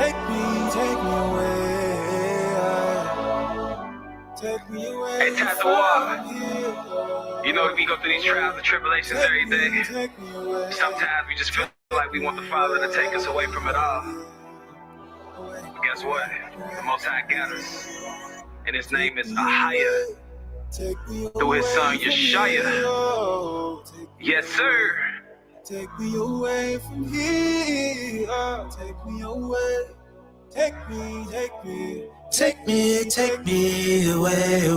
Take me away. Hey, tap the water. You know we go through these trials and tribulations every day. Sometimes we just feel like we want the Father to take us away from it all. But guess what? The Most High got us. And His name is Ahaya. Through His Son Yeshaya. Yes, sir. Take me away from here. Take me away. Take me away.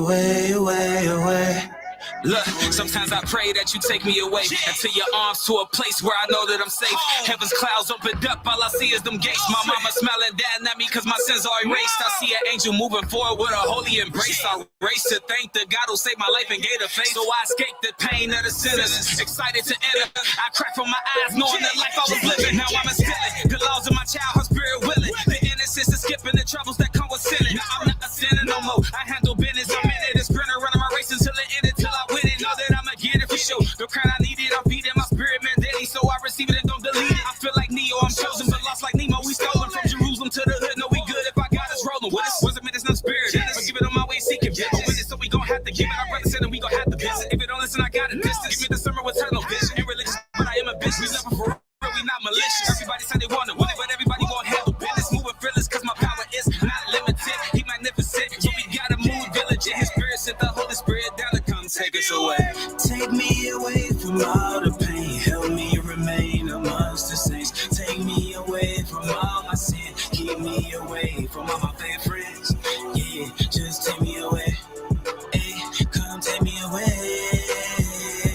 Look, sometimes I pray that you take me away into your arms to a place where I know that I'm safe. Heaven's clouds opened up, all I see is them gates. My mama smiling down at me cause my sins are erased. I see an angel moving forward with a holy embrace. I race to thank the God who saved my life and gave the faith. So I escaped the pain of the sinners, excited to enter. I crack from my eyes knowing the life I was living. Now I'm instilling the laws of my child, her spirit willing. The innocence is skipping the troubles that come with sinning. Now I'm not a sinner no more. I handle business, I'm in it. It's sprinter running my race until it ended. Till I win it, know that I'ma get it for sure. The crown I needed, I'm feeding my spirit man daily. So I receive it and don't delete it. I feel like Neo, I'm chosen, but lost like Nemo. We stolen from Jerusalem to the hood. No, we good if I got us rolling with us. Wasn't meant as no spirit. But give it on my way, seeking it. But with it, so we gon' have to give it. Our brother said that we gon' have to visit. If you don't listen, I got a distance. Give me the sermon with tunnel vision. Ain't religious, but I am a bitch. We love for real, we not malicious. Everybody said they want it, but everybody won't handle business. Moving fearless, cause my power is not limited. He magnificent, so we gotta move diligent. His spirit sent the Holy Spirit down to come take us away. Take me away from all the pain. Help me remain amongst the saints. Take me away from all my sin. Keep me away from all my bad friends. Yeah, just take me away. Hey, come take me away.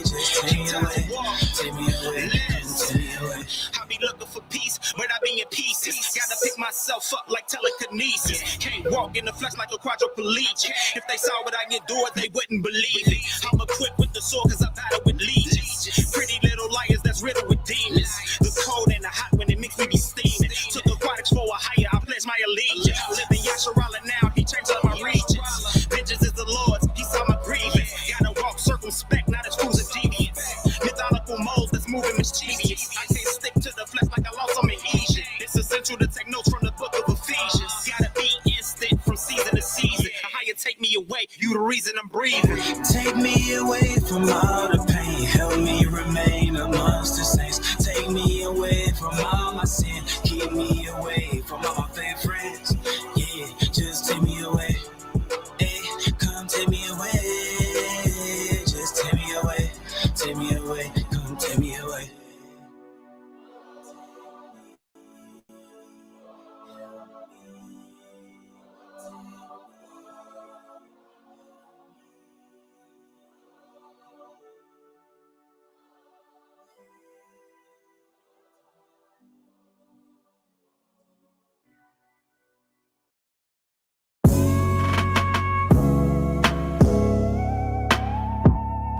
Just take me away. Take me away. Take me away. I be looking for peace, but I be in pieces. Gotta pick myself up like telekinesis. Can't walk in the flesh like a quadriplegic. If they saw what I can do, they wouldn't believe it. I'm equipped with the sword cause I battle with legions. Pretty little liars that's riddled with demons. The cold and the hot when it makes me be steaming. Took aquatics for a higher, I pledge my allegiance. I live in Yasharala now, He changed all my regions. Vengeance is the Lord's, He saw my grievance. Gotta walk circumspect, not as fools and deviants. Mythological modes that's moving mischievous. I can't stick to the flesh like I lost some adhesion. It's essential to take notes from the book of Ephesians. Gotta be instant from season to season. Higher, take me away, you the reason I'm breathing. Take me away from all the pain. Help me remain amongst the saints. Take me away from all my sin. Keep me away from all my bad friends. Yeah, just take me away. Hey, come take me away. Just take me away. Take me away. Come take me away.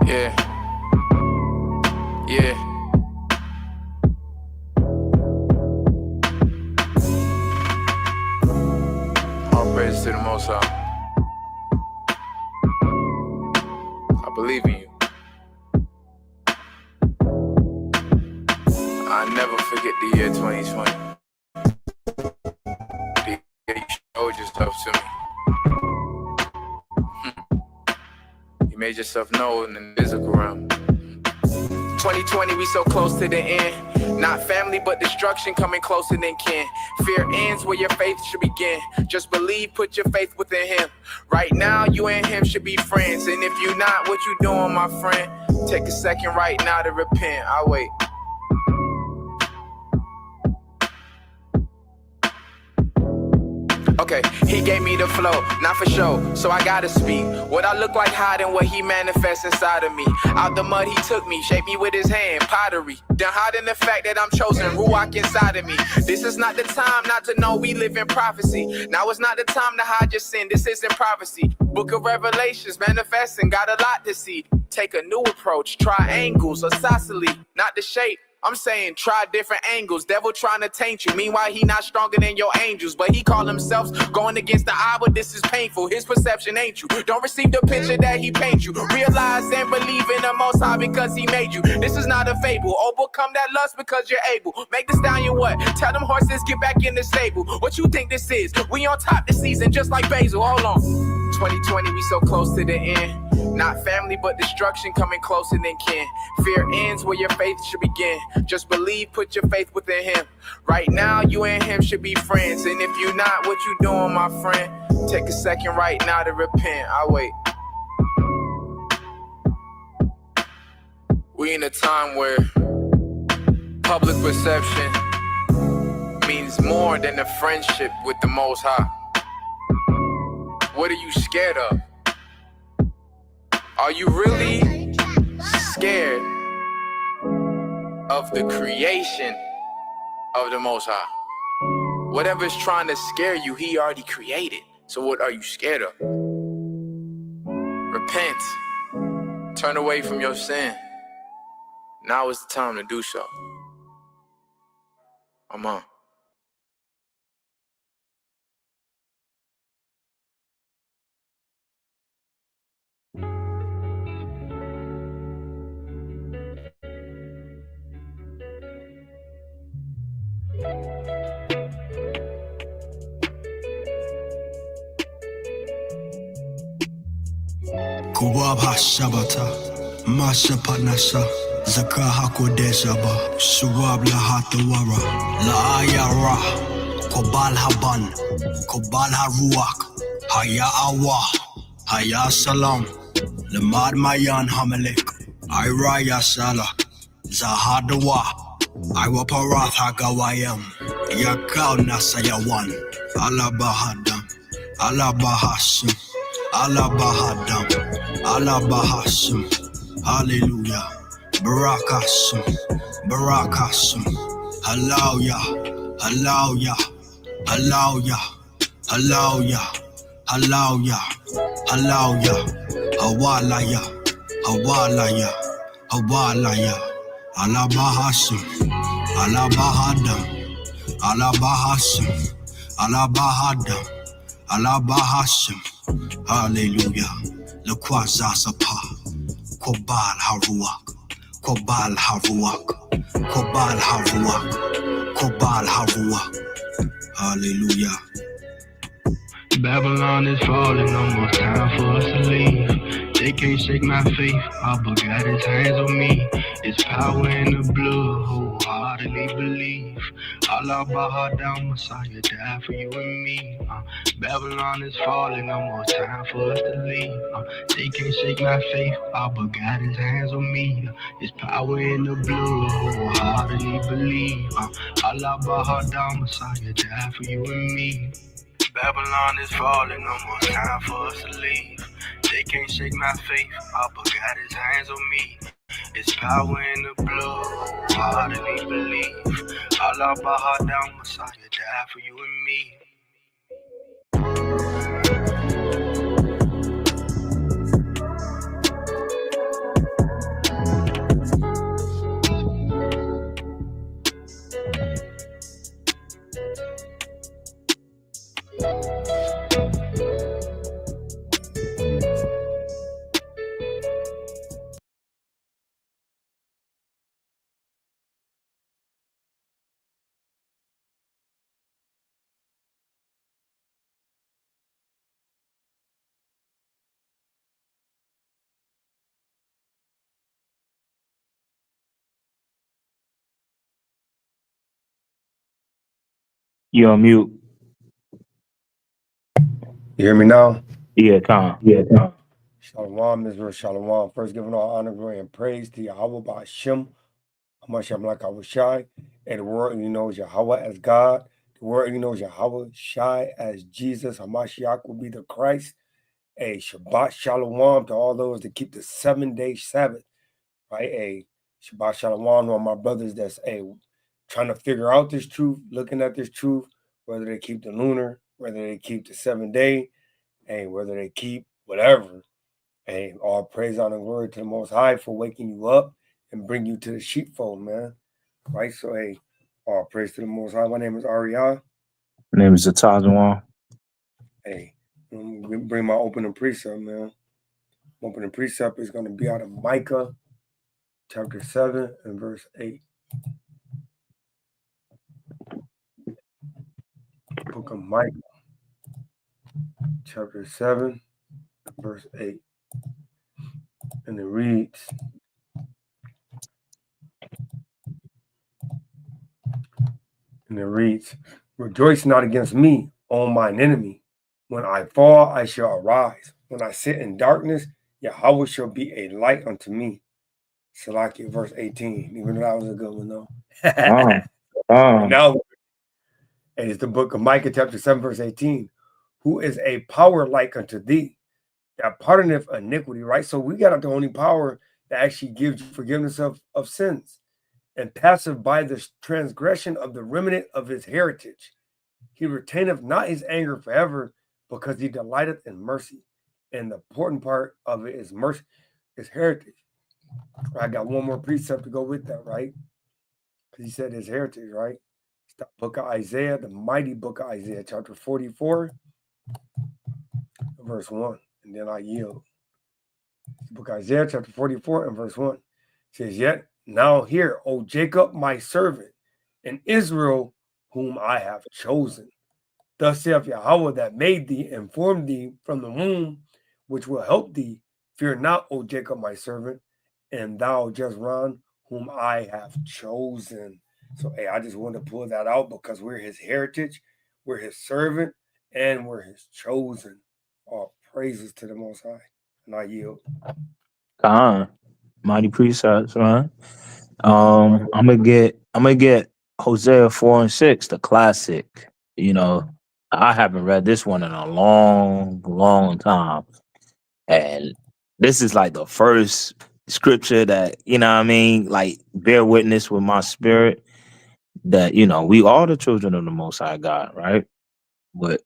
Yeah. Yeah. All praise to the Most High. I believe in you. I never forget the year 2020. The year you showed yourself to me. You made yourself known in the physical realm. 2020, we so close to the end. Not family, but destruction coming closer than kin. Fear ends where your faith should begin. Just believe, put your faith within Him. Right now, you and Him should be friends. And if you not, what you doing, my friend? Take a second right now to repent. I'll wait. Okay, He gave me the flow, not for show, so I gotta speak. What I look like hiding what He manifests inside of me. Out the mud He took me, shaped me with His hand, pottery. Then hiding the fact that I'm chosen, Ruach inside of me. This is not the time not to know we live in prophecy. Now it's not the time to hide your sin, this isn't prophecy. Book of Revelations, manifesting, got a lot to see. Take a new approach, triangles, isosceles, not the shape. I'm saying try different angles. Devil trying to taint you. Meanwhile, he not stronger than your angels. But he call himself going against the eye, but this is painful. His perception ain't you. Don't receive the picture that he paints you. Realize and believe in the Most High because he made you. This is not a fable. Overcome that lust because you're able. Make the stallion what? Tell them horses get back in the stable. What you think this is? We on top this season just like Basil. Hold on. 2020, we so close to the end. Not family, but destruction coming closer than kin. Fear ends where your faith should begin. Just believe, put your faith within him. Right now, you and him should be friends. And if you not, what you doing, my friend? Take a second right now to repent. I'll wait. We in a time where public perception means more than a friendship with the Most High. What are you scared of? Are you really scared of the creation of the Most High? Whatever's trying to scare you, he already created. So what are you scared of? Repent. Turn away from your sin. Now is the time to do so. I'm on. Kuwabha Shabata, Masha Panasha, Zakaha Kodeshaba, Shuwab Lahatawara, La Ayara, Kobal Haban, Kobal Haruak, Haya Awa, Haya Salam, Lamad Mayan Hamelek, Iraya Sala, Zahadawa, Iwaparath Hagawayam, Yakau Nasayawan, Alabahadam, Alabahashim. Alabahadam, Alabahasum, Hallelujah, Barakasum, Barakasum, Hallelujah, Hallelujah, Hallelujah, Hallelujah, Hallelujah, Hallelujah, Hawalaya, Hawalaya, Hawalaya, Alabahasum, Alabahadam, Alabahasum, Alabahadam, Alabahasum. Hallelujah. Le Kwazasapa. Kobal Haruak. Kobal Haruak. Kobal Haruak. Kobal Haruak. Hallelujah. Babylon is falling, almost time for us to leave. They can't shake my faith, Abba got his hands on me. It's power in the blood, wholeheartedly believe. Allah Bahadam, Messiah died for you and me. Babylon is falling, almost time for us to leave. They can't shake my faith, Abba got his hands on me. It's power in the blood, wholeheartedly believe. Allah Bahadam, Messiah died for you and me. Babylon is falling, almost time for us to leave. They can't shake my faith, Abba got his hands on me. It's power in the blood, wholeheartedly believe. Allah Bahadam, Messiah died for you and me. You're on mute. You hear me now? Yeah, Tom. Yeah, Tom. Shalom, Israel, Shalom. First, giving all honor, glory, and praise to Yahweh Ba'ashem. Hamashiach Malak Awashai. And the world only knows Yahweh as God. The world only knows Yahweh Shai as Jesus. Hamashiach will be the Christ. A Shabbat Shalom to all those that keep the 7-day Sabbath. Right? A Shabbat Shalom to all my brothers that's trying to figure out this truth, looking at this truth, whether they keep the lunar, whether they keep the 7-day, and whether they keep whatever. And all praise, honor, and glory to the Most High for waking you up and bring you to the sheepfold, man. Right? So, hey, all praise to the Most High. My name is Ariah. My name is Atazuan. Hey, I'm gonna bring my opening precept, man. Opening precept is going to be out of Micah chapter 7 and verse 8. Book of Micah chapter 7 verse 8. And it reads, rejoice not against me, O mine enemy. When I fall, I shall arise. When I sit in darkness, Yahweh shall be a light unto me. Salakia, verse 18. Even though that was a good one, though. Now, and it's the book of Micah, chapter 7, verse 18. Who is a power like unto thee, that pardoneth iniquity, right? So we got the only power that actually gives you forgiveness of sins, and passeth by the transgression of the remnant of his heritage. He retaineth not his anger forever, because he delighteth in mercy. And the important part of it is mercy, his heritage. I got one more precept to go with that, right? Because he said his heritage, right? It's the book of Isaiah, the mighty book of Isaiah, chapter 44, verse 1. And then I yield. The book of Isaiah, chapter 44, and verse 1. It says, yet now hear, O Jacob, my servant, and Israel, whom I have chosen. Thus saith Yahweh that made thee and formed thee from the womb, which will help thee. Fear not, O Jacob, my servant, and thou, Jezreel, whom I have chosen. So, hey, I just wanted to pull that out because we're his heritage, we're his servant, and we're his chosen. All praises to the Most High. And I yield. Mighty precepts, man. I'm gonna get Hosea 4 and 6, the classic. You know, I haven't read this one in a long time. And this is like the first scripture that, you know what I mean, like bear witness with my spirit that, you know, we are the children of the Most High God, right? But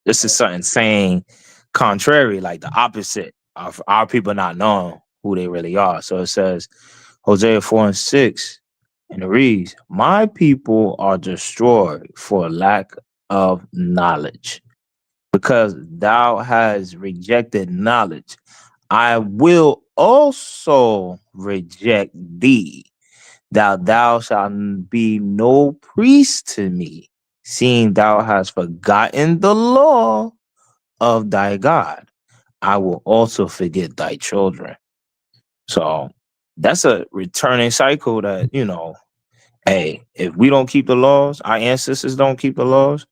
this is something saying contrary, like the opposite of our people not knowing who they really are. So it says, Hosea 4 and 6, and it reads, my people are destroyed for lack of knowledge. Because thou hast rejected knowledge, I will also reject thee. Thou shalt be no priest to me, seeing thou hast forgotten the law of thy God. I will also forget thy children. So that's a returning cycle that, you know, hey, if we don't keep the laws, our ancestors don't keep the laws,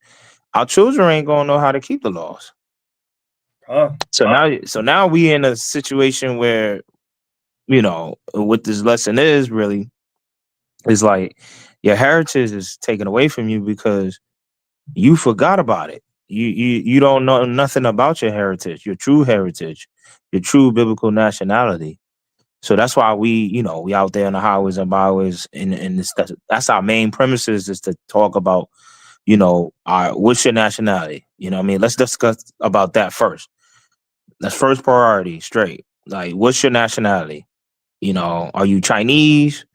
our children ain't gonna know how to keep the laws. So now we in a situation where, you know, what this lesson is really is like your heritage is taken away from you because you forgot about it. You don't know nothing about your heritage, your true biblical nationality. So that's why we out there in the highways and byways, and this, that's our main premises, is to talk about, you know, what's your nationality? You know what I mean? Let's discuss about that first. That's first priority, straight. Like, what's your nationality? You know, are you Chinese?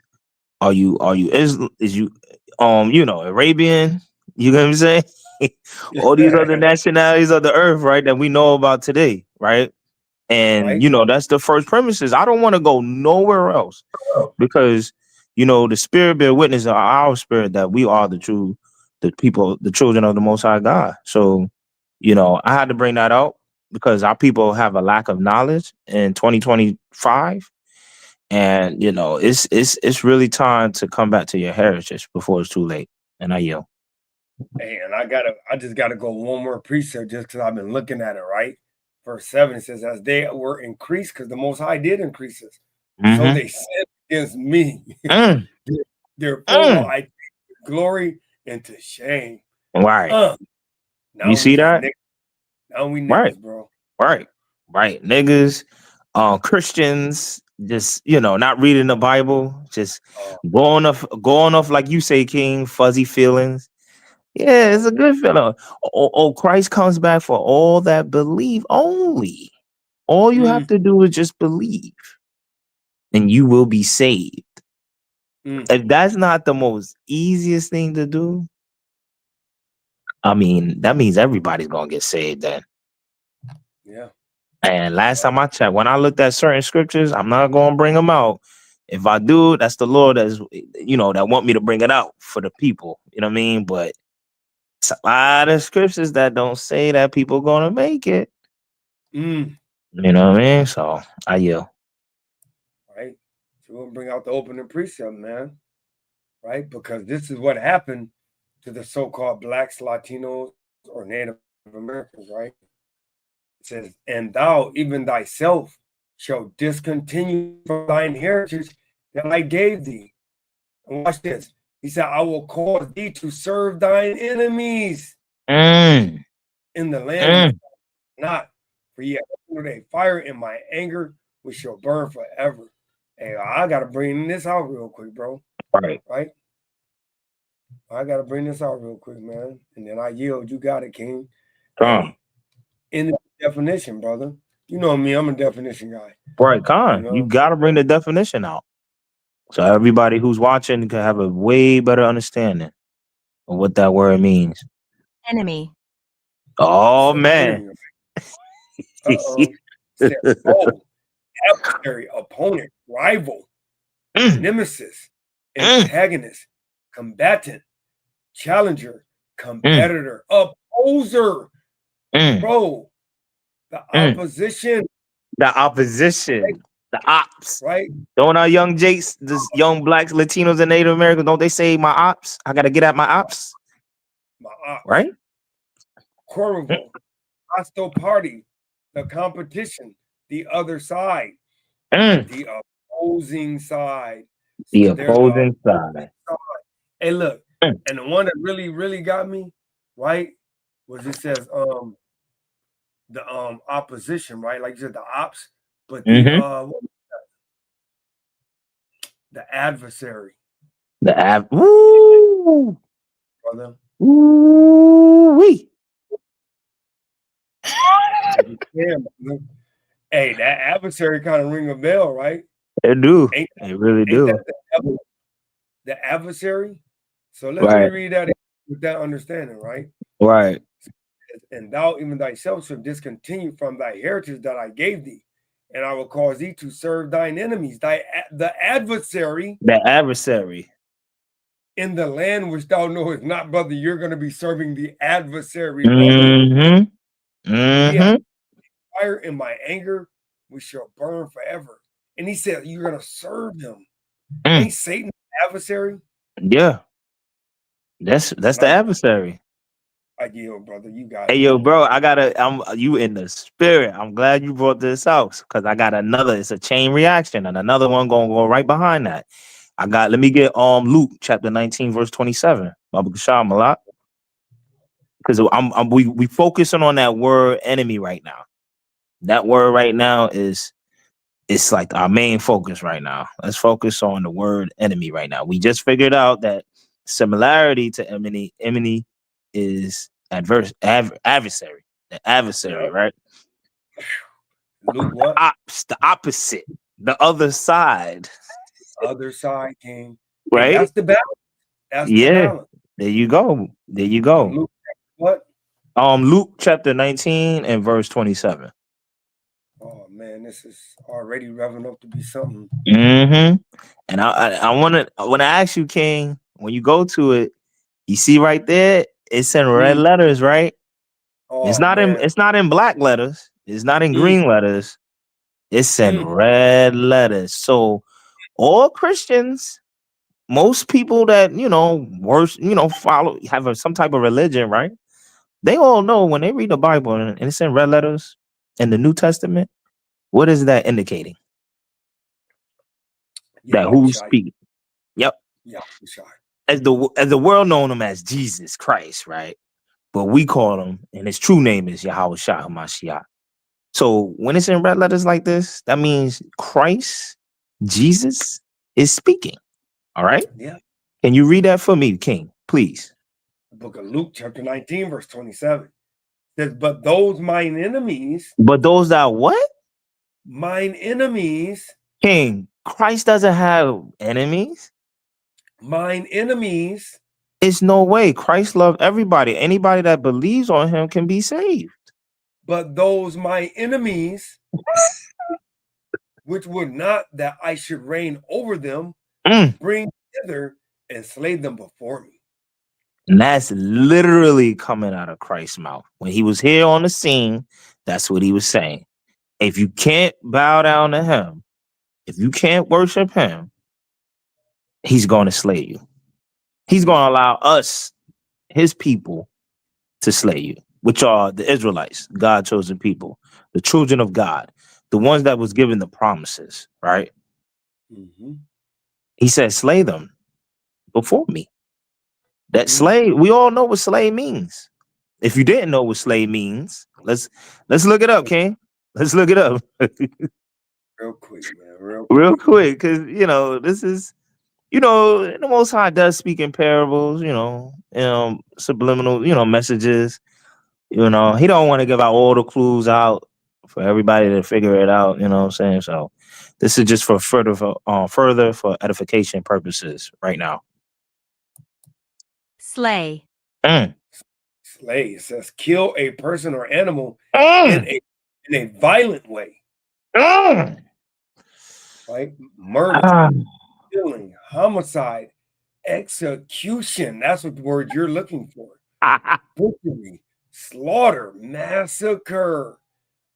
Are you Arabian? You know what I'm saying? All these other nationalities of the earth, right, that we know about today, right? And you know, that's the first premises. I don't want to go nowhere else because, you know, the spirit bear witness of our spirit that we are the children of the Most High God. So, you know, I had to bring that out because our people have a lack of knowledge in 2025. And, you know, it's really time to come back to your heritage before it's too late. And I yield. Hey, and I just gotta go one more precept just because I've been looking at it, right? Verse 7, it says, as they were increased, because the Most High did increase us. So they sinned against me. Therefore will I take glory into shame. Right. Now you see that? Now we niggas, bro. Right. Niggas, Christians, just, you know, not reading the Bible, just going off like you say, King, fuzzy feelings. Yeah, it's a good feeling. Oh, Christ comes back for all that believe only. All you have to do is just believe, and you will be saved. If that's not the most easiest thing to do, I mean, that means everybody's gonna get saved then. Yeah. And last time I checked, when I looked at certain scriptures, I'm not gonna bring them out. If I do, that's the Lord that's that want me to bring it out for the people. You know what I mean? But it's a lot of scriptures that don't say that people gonna make it. You know what I mean? So I yield. Right. So we'll bring out the opening precept, man. Right? Because this is what happened to the so-called blacks, Latinos, or Native Americans, right? It says, and thou, even thyself, shall discontinue from thine heritage that I gave thee. And watch this. He said, I will cause thee to serve thine enemies in the land not, for ye have a fire in my anger, which shall burn forever. Hey, I gotta bring this out real quick, bro. Right. I gotta bring this out real quick, man. And then I yield. You got it, King. In the definition, brother. You know me, I'm a definition guy. Right, Con. You gotta bring the definition out. So everybody who's watching can have a way better understanding of what that word means. Enemy. Oh man. Adversary, opponent, rival, nemesis, antagonist, combatant, challenger, competitor, opposer. Bro, the opposition. The opposition. Right? The ops. Right? Don't our young Jakes, this young blacks, Latinos, and Native Americans, don't they say my ops? I gotta get at my ops. My ops. Right? Corrival, hostile party, the competition, the other side, the opposing side. The opposing side. Hey, look, and the one that really got me, right, was it says the opposition, right? Like you said, the ops, but the adversary. Woo! Brother. Woo-wee. Hey, that adversary kind of ring a bell, right? It do. It really do. The adversary. So let me read that with that understanding, right? Right. And thou even thyself shalt discontinue from thy heritage that I gave thee, and I will cause thee to serve thine enemies, the adversary. The adversary. In the land which thou knowest not, brother, you're going to be serving the adversary. Yeah. Fire in my anger, we shall burn forever. And he said, you're going to serve him. Ain't Satan the adversary? Yeah. That's the adversary. I yield, brother. You got it. Hey, yo, bro, you in the spirit. I'm glad you brought this out because I got another. It's a chain reaction, and another one gonna go right behind that. Let me get Luke chapter 19, verse 27. Because we focusing on that word enemy right now. That word right now it's like our main focus right now. Let's focus on the word enemy right now. We just figured out that similarity to enemy is adversary. The adversary, right? Luke, what? The opposite. The other side. Other side came. Right? That's the balance. That's the balance. There you go. There you go. Luke, what? Luke chapter 19 and verse 27. Oh man, this is already revving up to be something. And I want to ask you, King, when you go to it, you see right there, it's in red letters, right? Oh, it's not in black letters. It's not in green letters. It's in red letters. So all Christians, most people that follow, have some type of religion, right? They all know when they read the Bible and it's in red letters in the New Testament, what is that indicating? That who's speaking? Yep. Yeah, sure. As the world known him as Jesus Christ, right? But we call him, and his true name is Yahweh Shah HaMashiach. So when it's in red letters like this, that means Christ, Jesus, is speaking. All right? Yeah. Can you read that for me, King, please? The book of Luke, chapter 19, verse 27. Says, but those mine enemies. But those that what? Mine enemies. King, Christ doesn't have enemies. mine enemies. It's no way. Christ loved everybody. Anybody that believes on him can be saved. But those my enemies, which would not that I should reign over them, bring hither and slay them before me. And that's literally coming out of Christ's mouth. When he was here on the scene, that's what he was saying. If you can't bow down to him, if you can't worship him, he's going to slay you. He's going to allow us, his people, to slay you, which are the Israelites, God's chosen people, the children of God, the ones that was given the promises, right? He said, slay them before me. That slay, we all know what slay means. If you didn't know what slay means, let's look it up, King. Let's look it up. Real quick, man. Real quick, because, you know, this is, you know, the Most High does speak in parables, you know, subliminal, you know, messages. You know, he don't want to give out all the clues out for everybody to figure it out, you know what I'm saying? So this is just for further for edification purposes right now. Slay. Slay. It says kill a person or animal in a violent way. Right? Murder, killing, homicide, execution. That's what the word you're looking for. Butchery, slaughter, massacre,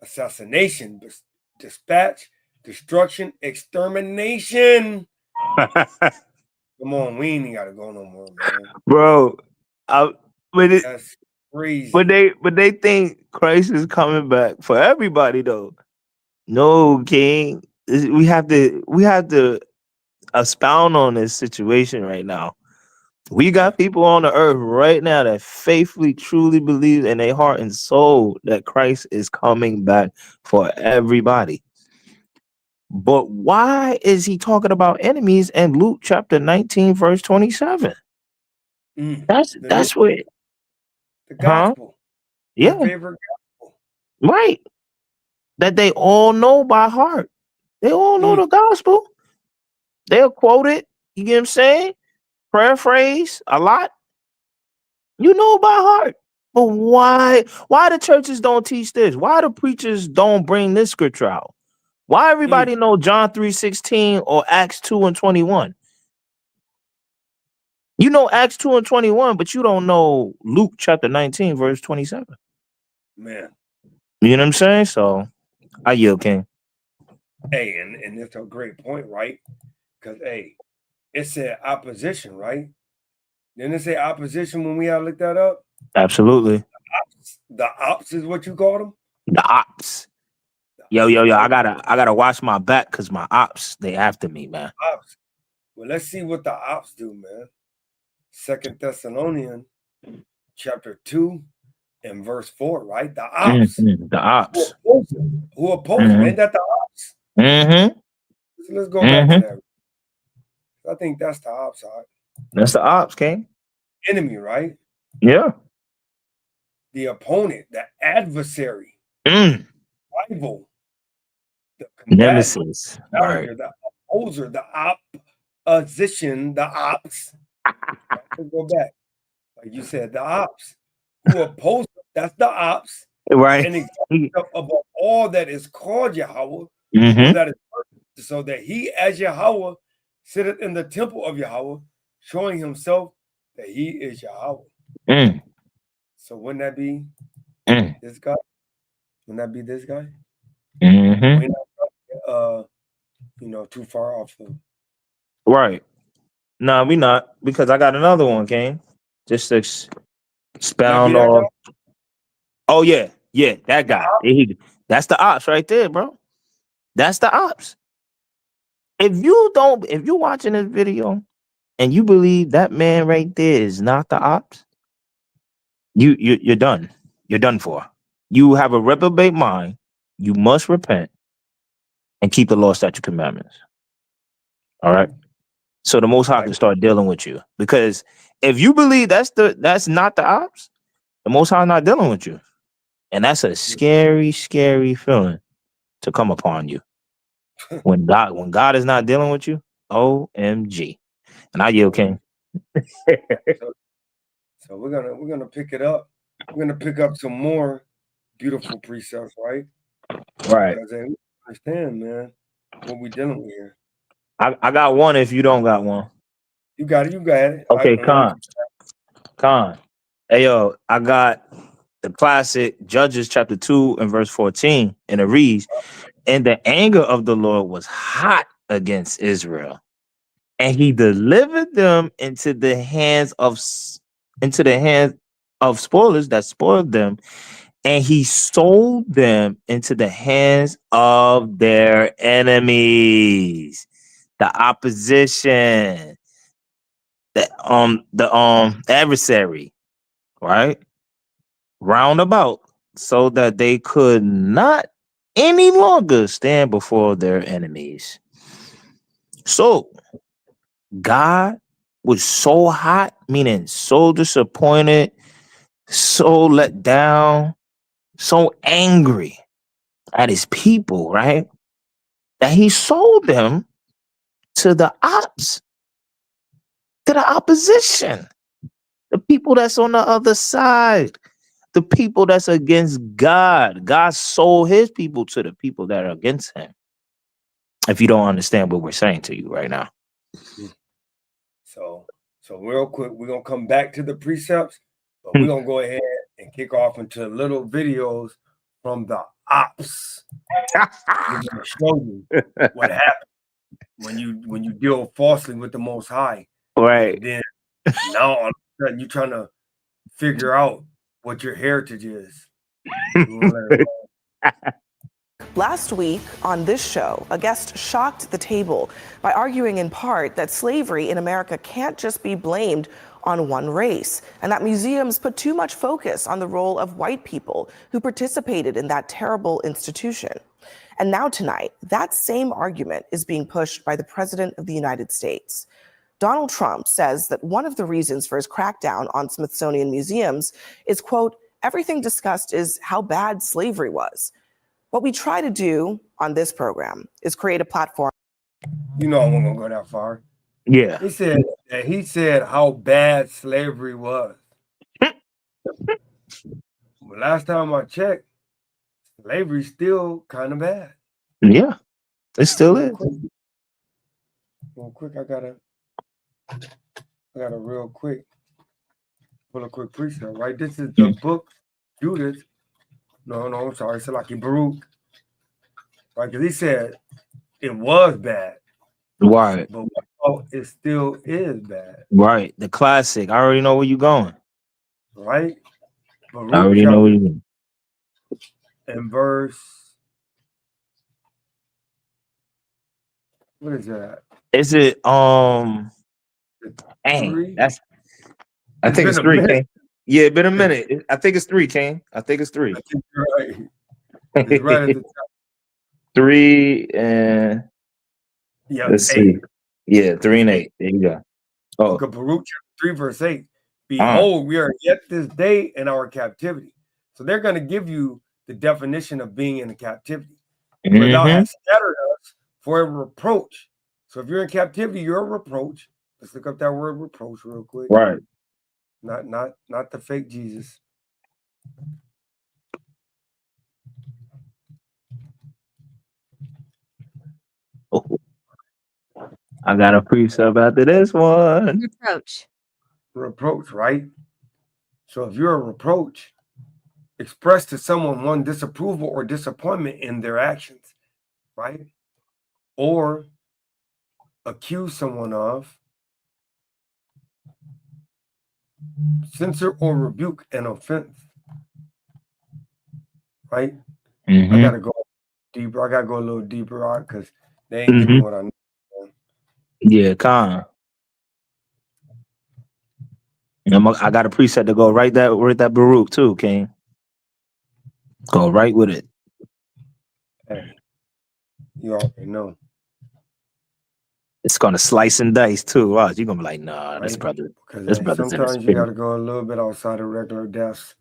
assassination, dispatch, destruction, extermination. Come on, we ain't got to go no more, man. Bro, that's crazy. But they think Christ is coming back for everybody, though. No, King. We have to expound on this situation right now. We got people on the earth right now that faithfully, truly believe in their heart and soul that Christ is coming back for everybody. But why is he talking about enemies in Luke chapter 19, verse 27? That's what the gospel. Yeah. The favorite gospel. Right. That they all know by heart. They all know the gospel. They'll quote it. You get what I'm saying? Paraphrase a lot. You know by heart. But why the churches don't teach this? Why the preachers don't bring this scripture out? Why everybody know John 3:16 or Acts 2:21? You know Acts 2:21, but you don't know Luke chapter 19, verse 27. Man. You know what I'm saying? So I yield, King. Hey, and it's a great point, right? Because hey, it said opposition, right? Didn't it say opposition when we had looked that up? Absolutely. The ops is what you call them? The ops. Yo, I gotta watch my back because my ops, they after me, man. Ops. Well, let's see what the ops do, man. 2 Thessalonians chapter 2 and verse 4, right? The ops. The ops. Who oppose them? Ain't that the ops? So let's go back to that. I think that's the ops side. That's the ops, King. Enemy, right? Yeah. The opponent, the adversary, rival, the nemesis, right? The opposer, the opposition, the ops. Let's go back. Like you said, the ops. Who oppose them, that's the ops. Right. And above all that is called Yahweh, that is so that he as Yahweh sitteth in the temple of Yahweh, showing himself that he is Yahweh. So wouldn't that be this guy? Wouldn't that be this guy? We're not, too far off the right. No, we not, because I got another one, King. Just to expound on. Oh yeah, that guy. That's the ops right there, bro. That's the ops. If you're watching this video and you believe that man right there is not the ops, you're done. You're done for. You have a reprobate mind. You must repent and keep the law, statute, commandments. All right. So the Most High can start dealing with you, because if you believe that's not the ops, the Most High not dealing with you, and that's a scary, scary feeling to come upon you when God is not dealing with you. OMG. And I yield, King. So we're gonna pick it up. We're gonna pick up some more beautiful precepts, right? Right. Because they understand, man, what we dealing with here. I got one if you don't got one. You got it. You got it. Okay, Con. Hey, yo, I got the classic Judges chapter 2 and verse 14. And it reads, and the anger of the Lord was hot against Israel, and he delivered them into the hands of spoilers that spoiled them, and he sold them into the hands of their enemies, the opposition, the adversary, right? Roundabout, so that they could not any longer stand before their enemies. So God was so hot, meaning so disappointed, so let down, so angry at his people, right? That he sold them to the opposition, the people that's on the other side, the people that's against God. God sold his people to the people that are against him. If you don't understand what we're saying to you right now. So real quick, we're gonna come back to the precepts, but we're gonna go ahead and kick off into little videos from the ops. We're gonna show you what happens when you deal falsely with the Most High. Right. And then now all of a sudden you're trying to figure out what your heritage is. Last week on this show, a guest shocked the table by arguing in part that slavery in America can't just be blamed on one race, and that museums put too much focus on the role of white people who participated in that terrible institution. And now tonight, that same argument is being pushed by the President of the United States. Donald Trump says that one of the reasons for his crackdown on Smithsonian museums is, quote, everything discussed is how bad slavery was. What we try to do on this program is create a platform. You know I wasn't gonna go that far. Yeah. He said how bad slavery was. Well, last time I checked, slavery's still kind of bad. Yeah, it still is. Real quick, I gotta real quick pull a quick precept, right? This is the book Judas. No, I'm sorry, Salaki Baruch. Right, because he said it was bad. Right. But it still is bad. Right. The classic. I already know where you're going. Right? Baruch I already know where you're going. In verse, what is that? Is it dang, that's I think it's 3, King. Yeah, it's been a minute. I think it's 3, King. I think it's 3. I think you're right. It's right at the top. 3 and yeah, let's 8. see. Yeah, 3 and 8. There you go. Oh, Baruch 3 verse 8. Behold, we are yet this day in our captivity. So they're going to give you the definition of being in a captivity. Where thou hast scattered us for a reproach. So if you're in captivity, you're a reproach. Let's look up that word reproach real quick. Right. Not the fake Jesus. Oh. I got a precept after this one. Reproach, right? So if you're a reproach, express to someone one disapproval or disappointment in their actions, right? Or accuse someone of, censor or rebuke an offense, right? I gotta go deeper. I gotta go a little deeper, right? Because they ain't giving what I need. Yeah, Con. I got a preset to go right that Baruch too, King. Go right with it. Hey, you already know. It's gonna slice and dice too. Watch, you're gonna be like, nah, right? This brother's sometimes you gotta go a little bit outside of regular deaths.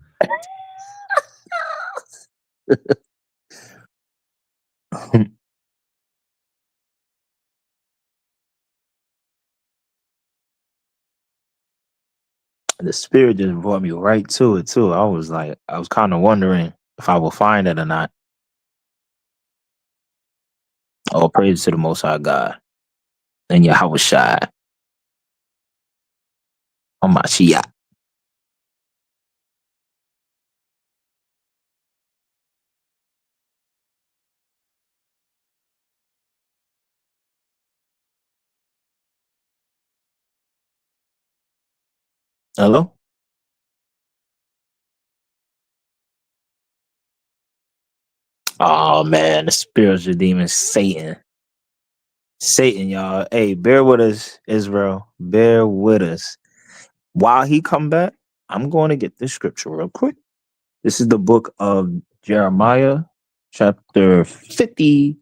The spirit just brought me right to it too. I was kind of wondering if I will find it or not. All praise to the Most High God and Yahweh Shai on my Shia. Hello? Oh man, the spiritual demon Satan. Satan, y'all. Hey, bear with us, Israel. Bear with us. While he come back, I'm going to get this scripture real quick. This is the book of Jeremiah, chapter 50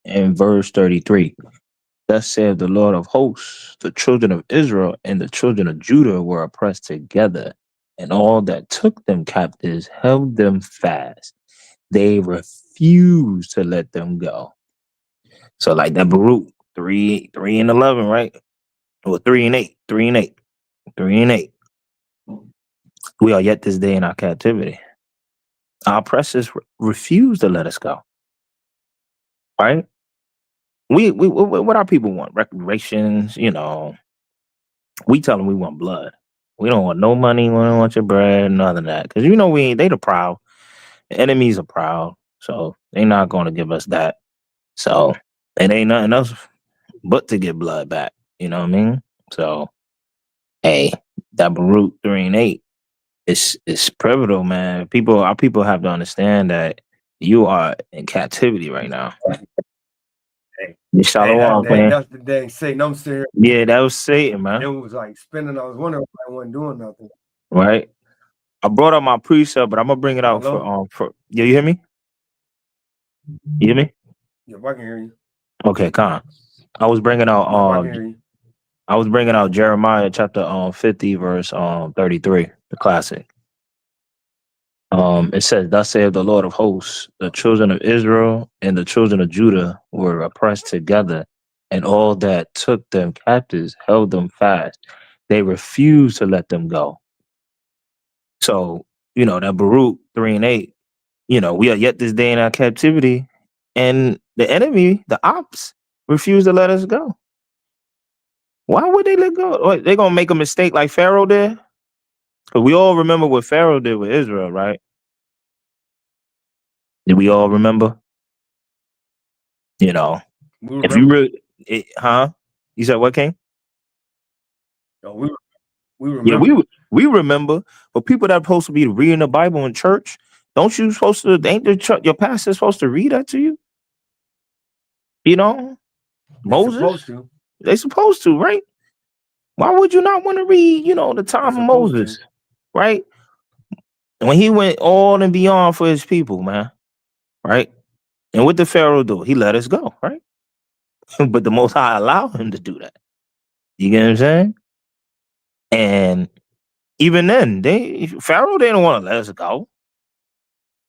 and verse 33. Thus saith the Lord of hosts, the children of Israel and the children of Judah were oppressed together, and all that took them captives held them fast. They refused to let them go. So like that Baruch 3 and 11, right? Or 3 and 8, 3 and 8, 3 and 8. We are yet this day in our captivity. Our oppressors refuse to let us go. Right? We what our people want? Reparations, you know. We tell them we want blood. We don't want no money. We don't want your bread, none of that. Because you know they the proud. The enemies are proud. So they're not going to give us that. So it ain't nothing else but to get blood back. You know what I mean? So hey, that Baruch 3 and 8 it's pivotal, man. Our people have to understand that you are in captivity right now. Shalom, man. That's the dang Satan. I'm sitting here. Yeah, that was Satan, man. It was like spinning. I was wondering why I wasn't doing nothing. Right. I brought up my precept, but I'm gonna bring it out for you hear me? You hear me? Yeah, I can hear you. Okay, Con. I was bringing out I can hear you. I was bringing out Jeremiah chapter 50 verse 33, the classic. It says, "Thus saith the Lord of hosts, the children of Israel and the children of Judah were oppressed together, and all that took them captives held them fast. They refused to let them go." So, you know, that Baruch 3 and 8, you know, we are yet this day in our captivity, and the enemy, the ops, refuse to let us go. Why would they let go? They're gonna make a mistake like Pharaoh did? Because we all remember what Pharaoh did with Israel, right? Did we all remember? You know, if you really, You said what, King? No, we remember. Yeah, we remember. But people that are supposed to be reading the Bible in church, ain't your pastor supposed to read that to you? You know, Moses. They supposed to, right? Why would you not want to read, the time of Moses, right? When he went all and beyond for his people, man, right? And what did Pharaoh do? He let us go, right? But the Most High allowed him to do that. You get what I'm saying? And even then, Pharaoh didn't want to let us go.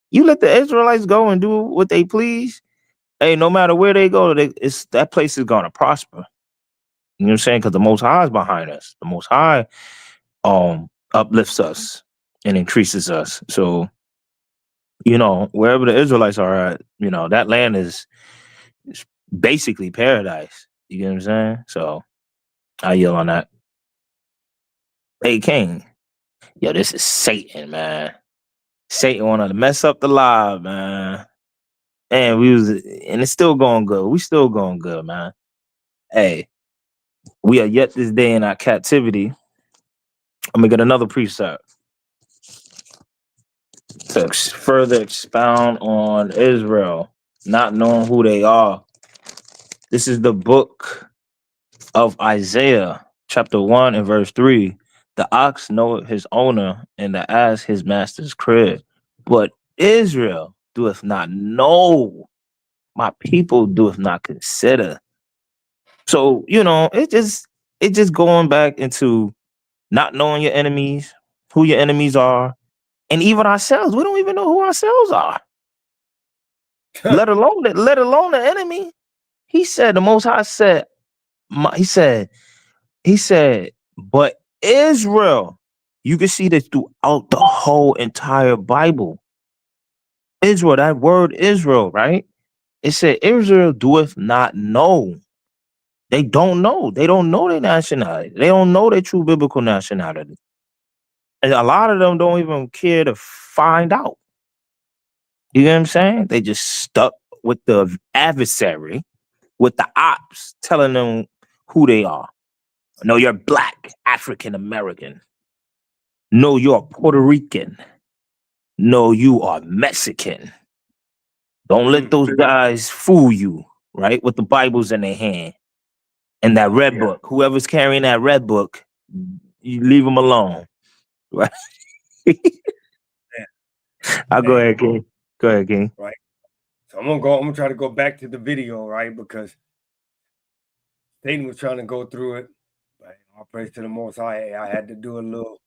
You let the Israelites go and do what they please. Hey, no matter where they go, that place is gonna prosper. You know what I'm saying? Because the Most High is behind us. The Most High uplifts us and increases us. So, wherever the Israelites are at, that land is basically paradise. You get what I'm saying? So I yell on that. Hey, King. Yo, this is Satan, man. Satan want to mess up the live, man. And it's still going good. We still going good, man. Hey, we are yet this day in our captivity. I'm gonna get another precept to further expound on Israel, not knowing who they are. This is the book of Isaiah, chapter 1 and verse 3. The ox knoweth his owner, and the ass his master's crib. But Israel doeth not know. My people doeth not consider. So, it just going back into not knowing your enemies, who your enemies are, and even ourselves. We don't even know who ourselves are. let alone the enemy. He said, the Most High said, he said, but Israel You can see this throughout the whole entire Bible. Israel, that word Israel, right? It said, Israel doeth not know. They don't know. They don't know their nationality. They don't know their true biblical nationality. And a lot of them don't even care to find out. You know what I'm saying? They just stuck with the adversary, with the ops telling them who they are. No, you're black, African American. No, you're Puerto Rican. No, you are Mexican. Don't let those guys fool you, right? With the Bibles in their hand and that red book. Whoever's carrying that red book, you leave them alone, right? I'll go ahead, King. Go ahead, King. Right. So I'm gonna try to go back to the video, right? Because Satan was trying to go through it. But all praise to the Most High. I had to do a little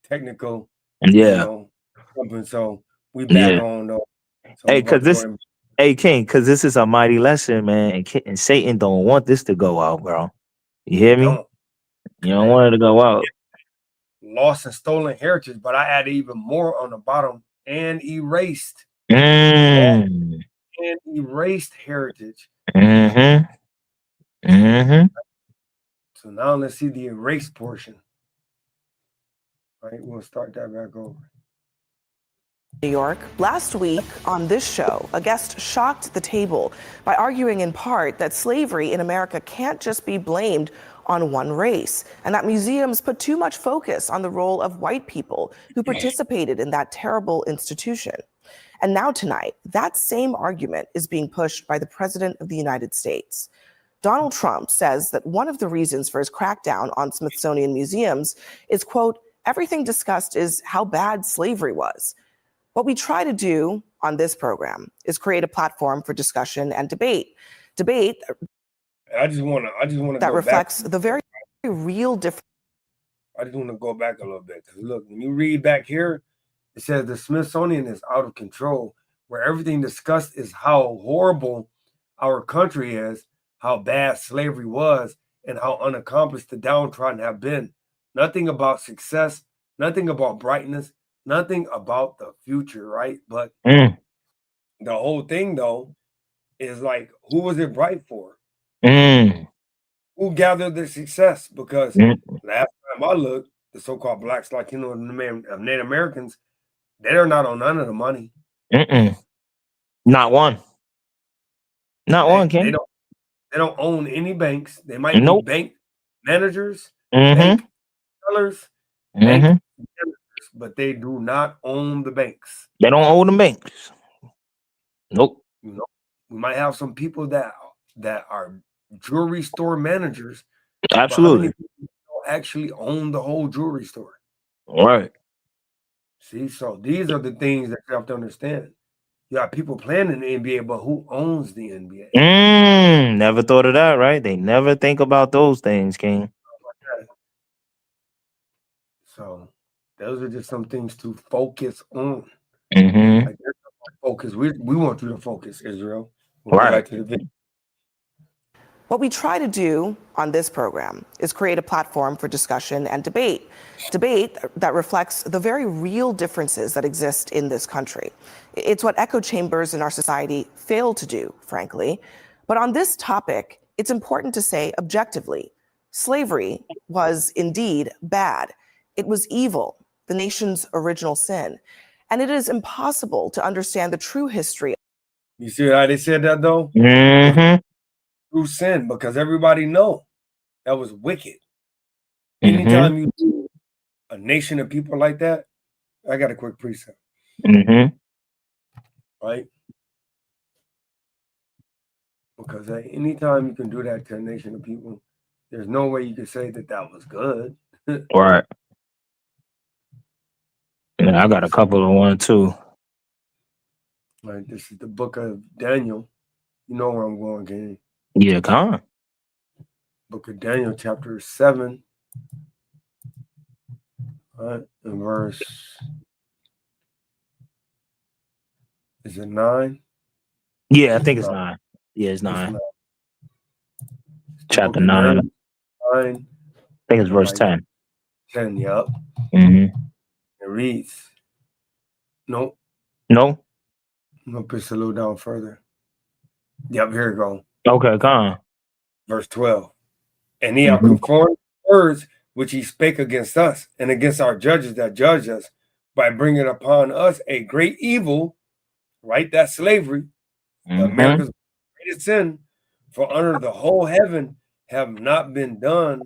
technical, something. So we back on though. So Hey, King, because this is a mighty lesson, man, and Satan don't want this to go out, bro. You hear me? You don't want it to go out. Lost and stolen heritage, but I added even more on the bottom and erased. And erased heritage. So now let's see the erased portion. All right, we'll start that back over. New York. Last week on this show, a guest shocked the table by arguing in part that slavery in America can't just be blamed on one race, and that museums put too much focus on the role of white people who participated in that terrible institution. And now tonight, that same argument is being pushed by the President of the United States. Donald Trump says that one of the reasons for his crackdown on Smithsonian museums is, quote, everything discussed is how bad slavery was. What we try to do on this program is create a platform for discussion and debate. I just want to that reflects the very real difference. I just want to go back a little bit. Look, when you read back here, it says the Smithsonian is out of control, where everything discussed is how horrible our country is, how bad slavery was, and how unaccomplished the downtrodden have been. Nothing about success, nothing about brightness, nothing about the future, right? But the whole thing, though, is like, who was it bright for? Who gathered the success? Because last time I looked, the so-called blacks, Latino, and Native Americans, they're not on none of the money. Not one. Not one, King. They don't own any banks. They might be bank managers, bank tellers, bank managers, but they do not own the banks. They don't own the banks. Nope. You know, we might have some people that are jewelry store managers. Absolutely. Don't actually own the whole jewelry store. All right. See, so these are the things that you have to understand. You have people playing in the NBA, but who owns the NBA? Never thought of that, right? They never think about those things, King. So those are just some things to focus on. Like, focus. We want you to focus, Israel. We'll right. Go back to the video. What we try to do on this program is create a platform for discussion and debate that reflects the very real differences that exist in this country. It's what echo chambers in our society fail to do, frankly. But on this topic, it's important to say objectively, slavery was indeed bad. It was evil, the nation's original sin. And it is impossible to understand the true history. You see how they said that, though? True sin, because everybody know that was wicked. Anytime you do a nation of people like that, I got a quick precept. Right? Because anytime you can do that to a nation of people, there's no way you can say that was good. Right. Yeah, I got a couple of one too. Like, this is the book of Daniel. You know where I'm going, King. Yeah, come on. Book of Daniel, chapter 7. Right, and verse, is it 9? Yeah, I think it's 9. Yeah, it's 9. Chapter 9. I think it's verse 10. 10, yup. Mm-hmm. It reads, no. No? I'm going to push a little down further. Yep, here we go. Okay, come on. Verse 12. And he have conformed words which he spake against us and against our judges that judge us by bringing upon us a great evil, right? That's slavery, America's greatest sin, for under the whole heaven have not been done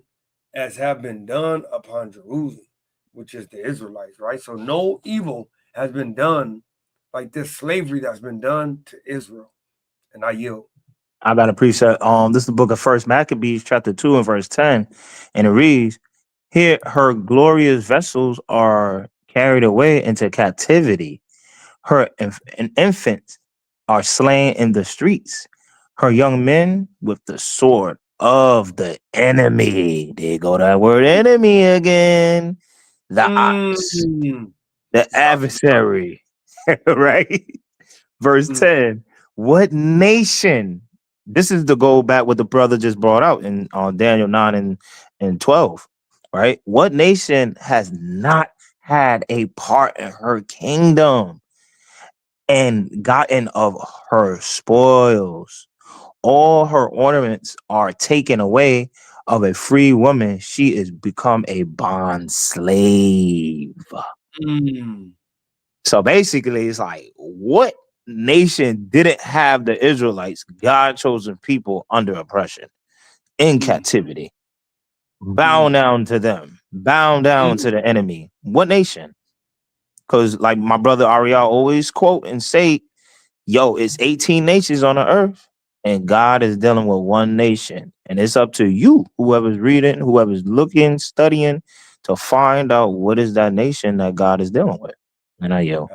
as have been done upon Jerusalem, which is the Israelites, right? So no evil has been done like this slavery that's been done to Israel. And I yield. I got a precept. This is the book of First Maccabees, chapter 2 and verse 10. And it reads, here her glorious vessels are carried away into captivity. Her infants are slain in the streets. Her young men with the sword of the enemy. There go that word enemy again. The ox, the adversary, right? Verse 10. What nation? This is to go back what the brother just brought out in Daniel 9 and 12, right? What nation has not had a part in her kingdom and gotten of her spoils? All her ornaments are taken away. Of a free woman, she is become a bond slave. So basically, it's like, what nation didn't have the Israelites, God chosen people, under oppression, in captivity, bound down to them, bound down to the enemy? What nation? Because like my brother Ariel always quote and say, yo, it's 18 nations on the earth, and God is dealing with one nation. And it's up to you, whoever's reading, whoever's looking, studying, to find out what is that nation that God is dealing with. And I yell.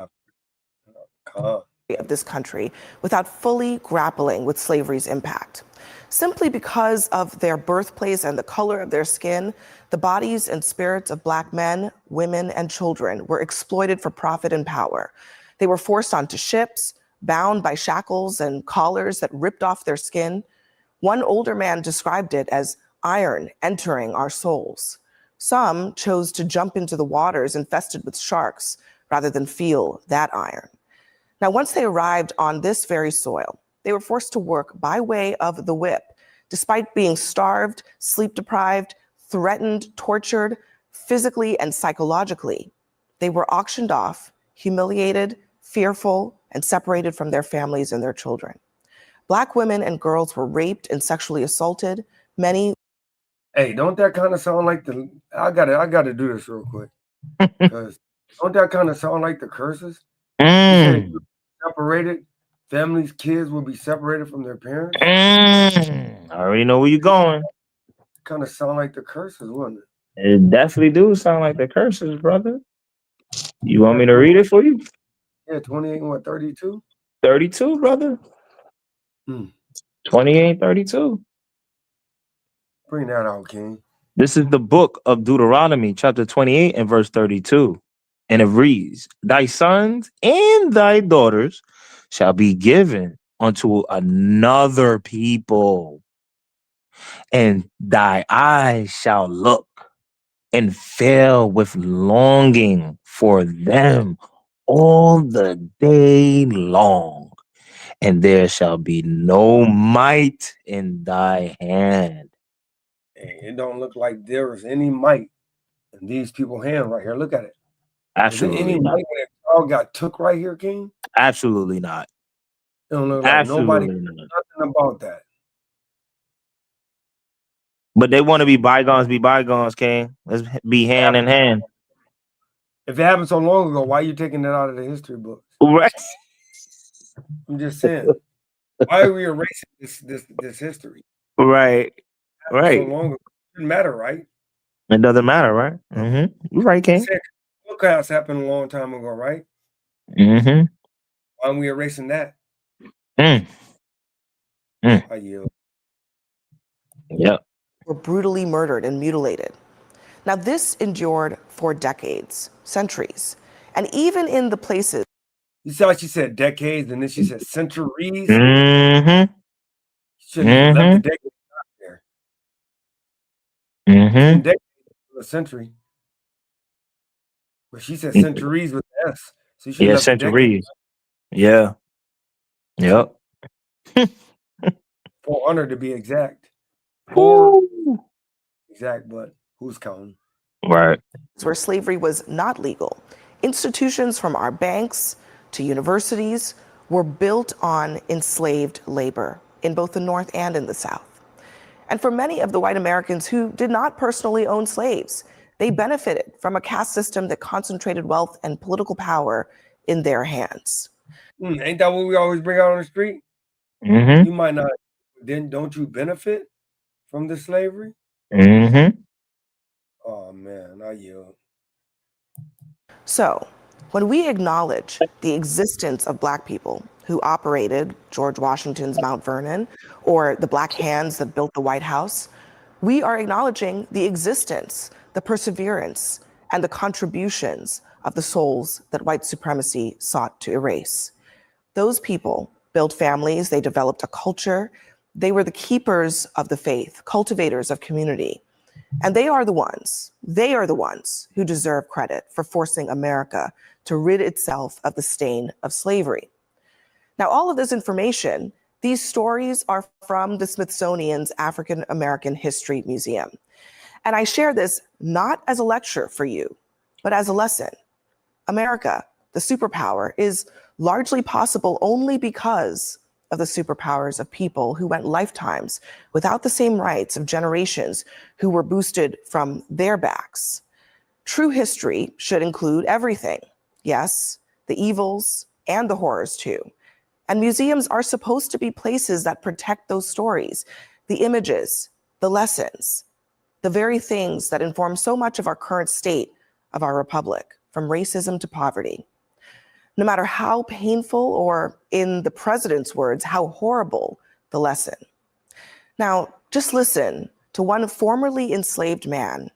Of this country without fully grappling with slavery's impact. Simply because of their birthplace and the color of their skin, the bodies and spirits of Black men, women, and children were exploited for profit and power. They were forced onto ships, bound by shackles and collars that ripped off their skin. One older man described it as iron entering our souls. Some chose to jump into the waters infested with sharks rather than feel that iron. Now, once they arrived on this very soil, they were forced to work by way of the whip, despite being starved, sleep deprived, threatened, tortured, physically and psychologically. They were auctioned off, humiliated, fearful, and separated from their families and their children. Black women and girls were raped and sexually assaulted. Many. Hey, don't that kind of sound like the? I gotta do this real quick, because don't that kind of sound like the curses? Separated families, kids will be separated from their parents. I already know where you're going. Kind of sound like the curses, wouldn't it? It definitely do sound like the curses, brother. You want me to read it for you? Yeah, 28 and what, 32? 32, brother. 28, 32. Bring that out, King. This is the book of Deuteronomy, chapter 28 and verse 32. And it reads, thy sons and thy daughters shall be given unto another people, and thy eyes shall look and fail with longing for them all the day long, and there shall be no might in thy hand. It don't look like there is any might in these people's hand right here. Look at it. Absolutely Is there any not. might when that child got took right here, King? Absolutely not. It don't look like Absolutely nobody not. nothing about that. But they want to be bygones, King. Let's be hand in hand. If it happened so long ago, why are you taking that out of the history books? Right. I'm just saying. Why are we erasing this history? Right. Right. So long ago. It doesn't matter, right? It doesn't matter, right? You're right, King. Holocaust happened a long time ago, right? Why aren't we erasing that? I yield. Yep. Were brutally murdered and mutilated. Now, this endured for decades, centuries, and even in the places. You saw she said decades, and then she said centuries. Shouldn't have left the decades out there. Decades, a century. But she said centuries with S. So she Yeah, left a decade. centuries. Yeah. Yep. 400 to be exact. Woo. Exact, but who's counting? Right. Where slavery was not legal. Institutions from our banks to universities were built on enslaved labor in both the North and in the South. And for many of the white Americans who did not personally own slaves, they benefited from a caste system that concentrated wealth and political power in their hands. Ain't that what we always bring out on the street? Mm-hmm. You might not, then don't you benefit from the slavery? Mm-hmm. Oh man, I yield. So, when we acknowledge the existence of Black people who operated George Washington's Mount Vernon or the Black hands that built the White House, we are acknowledging the existence, the perseverance, and the contributions of the souls that white supremacy sought to erase. Those people built families, they developed a culture, they were the keepers of the faith, cultivators of community. And they are the ones who deserve credit for forcing America to rid itself of the stain of slavery. Now, all of this information, these stories are from the Smithsonian's African American History Museum. And I share this not as a lecture for you, but as a lesson. America, the superpower, is largely possible only because of the superpowers of people who went lifetimes without the same rights of generations who were boosted from their backs. True history should include everything. Yes, the evils and the horrors too. And museums are supposed to be places that protect those stories, the images, the lessons, the very things that inform so much of our current state of our republic, from racism to poverty. No matter how painful, or in the president's words, how horrible the lesson. Now, just listen to one formerly enslaved man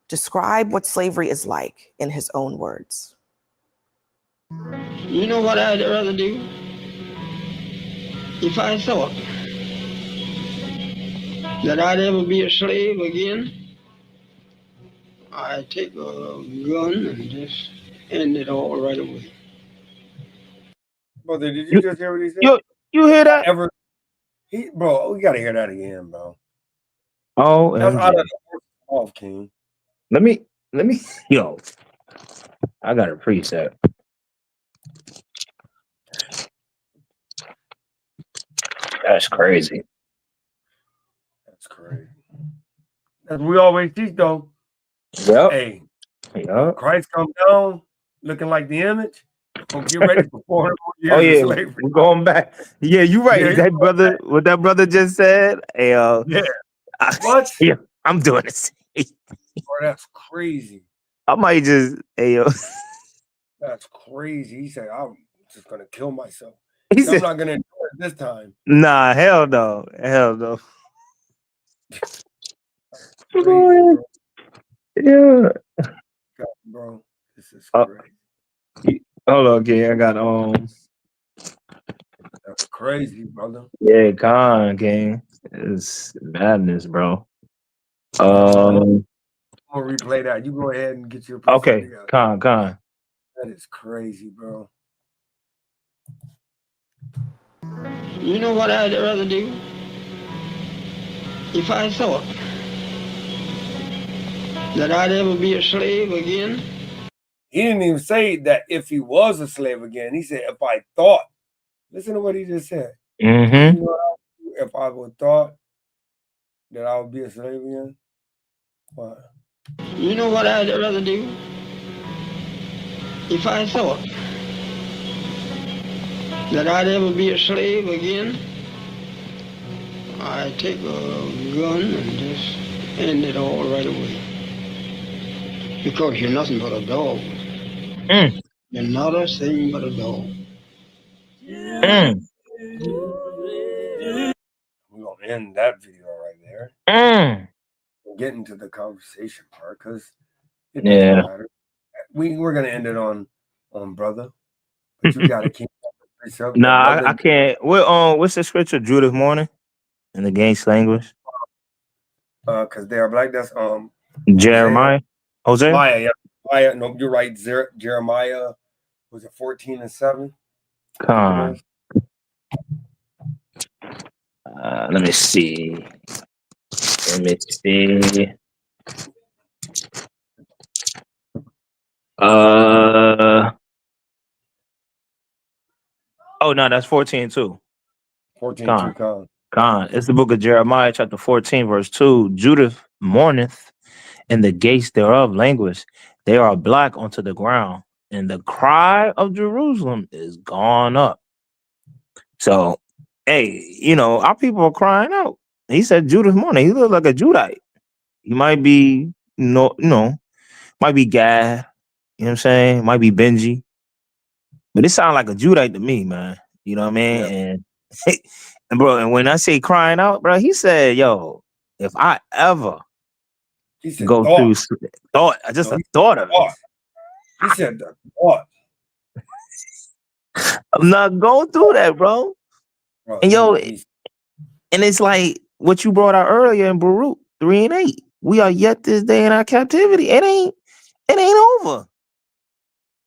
describe what slavery is like in his own words. You know what I'd rather do? If I thought that I'd ever be a slave again, I'd take a gun and just end it all right away. Brother, did you just hear what he said? You hear that? Bro, we gotta hear that again, bro. Oh, that's out of the off, King. Let me, yo, I got a preset. That's crazy. That's crazy. As we always teach, though. Yep. Hey, yep. Christ come down looking like the image. Don't get ready for 400 years Oh yeah, of slavery. we're going back. Yeah, you're right. Yeah, that brother, what that brother just said. Hey, yeah. What? Yeah, I'm doing this. Bro, that's crazy. I might just, hey yo. That's crazy. He said, I'm just gonna kill myself. He said, I'm not gonna enjoy it this time. Nah, hell no. Hell no. Crazy, bro. Yeah. God, bro, this is crazy. Hold on, okay. I got That's crazy, brother. Yeah, King. It's madness, bro. I'm gonna replay that. You go ahead and get your okay, Con. That is crazy, bro. You know what I'd rather do? If I thought that I'd ever be a slave again. He didn't even say that if he was a slave again. He said, if I thought. Listen to what he just said. Mm-hmm. You know if I would thought that I would be a slave again? What? You know what I'd rather do? If I thought that I'd ever be a slave again, I'd take a gun and just end it all right away. Because you're nothing but a dog. You're not a thing but a dog. We're gonna end that video right there. We'll get into the conversation part because it doesn't matter. We're gonna end it on brother. But you gotta keep yourself. Nah, I can't. What's the scripture? Judith Morning in the Gain's language. Because they are black. That's Jeremiah. Hosea? Maya, yeah. Jeremiah, no, you're right. Jeremiah, was it 14:7? Con. Let me see. Oh no, that's 14 too. 14:2. Con. It's the book of Jeremiah, chapter 14, verse 2. Judah mourneth, and the gates thereof languish. They are black unto the ground, and the cry of Jerusalem is gone up. So, hey, our people are crying out. He said Judah's mourning. He looks like a Judite. He might be, might be Gad. You know what I'm saying? Might be Benji. But it sounds like a Judite to me, man. You know what I mean? Yeah. And bro, and when I say crying out, bro, he said, yo, if I ever go through thought, just a thought of it. He said the thought. I'm not going through that, bro. And and it's like what you brought out earlier in Baruch 3:8. We are yet this day in our captivity. It ain't over.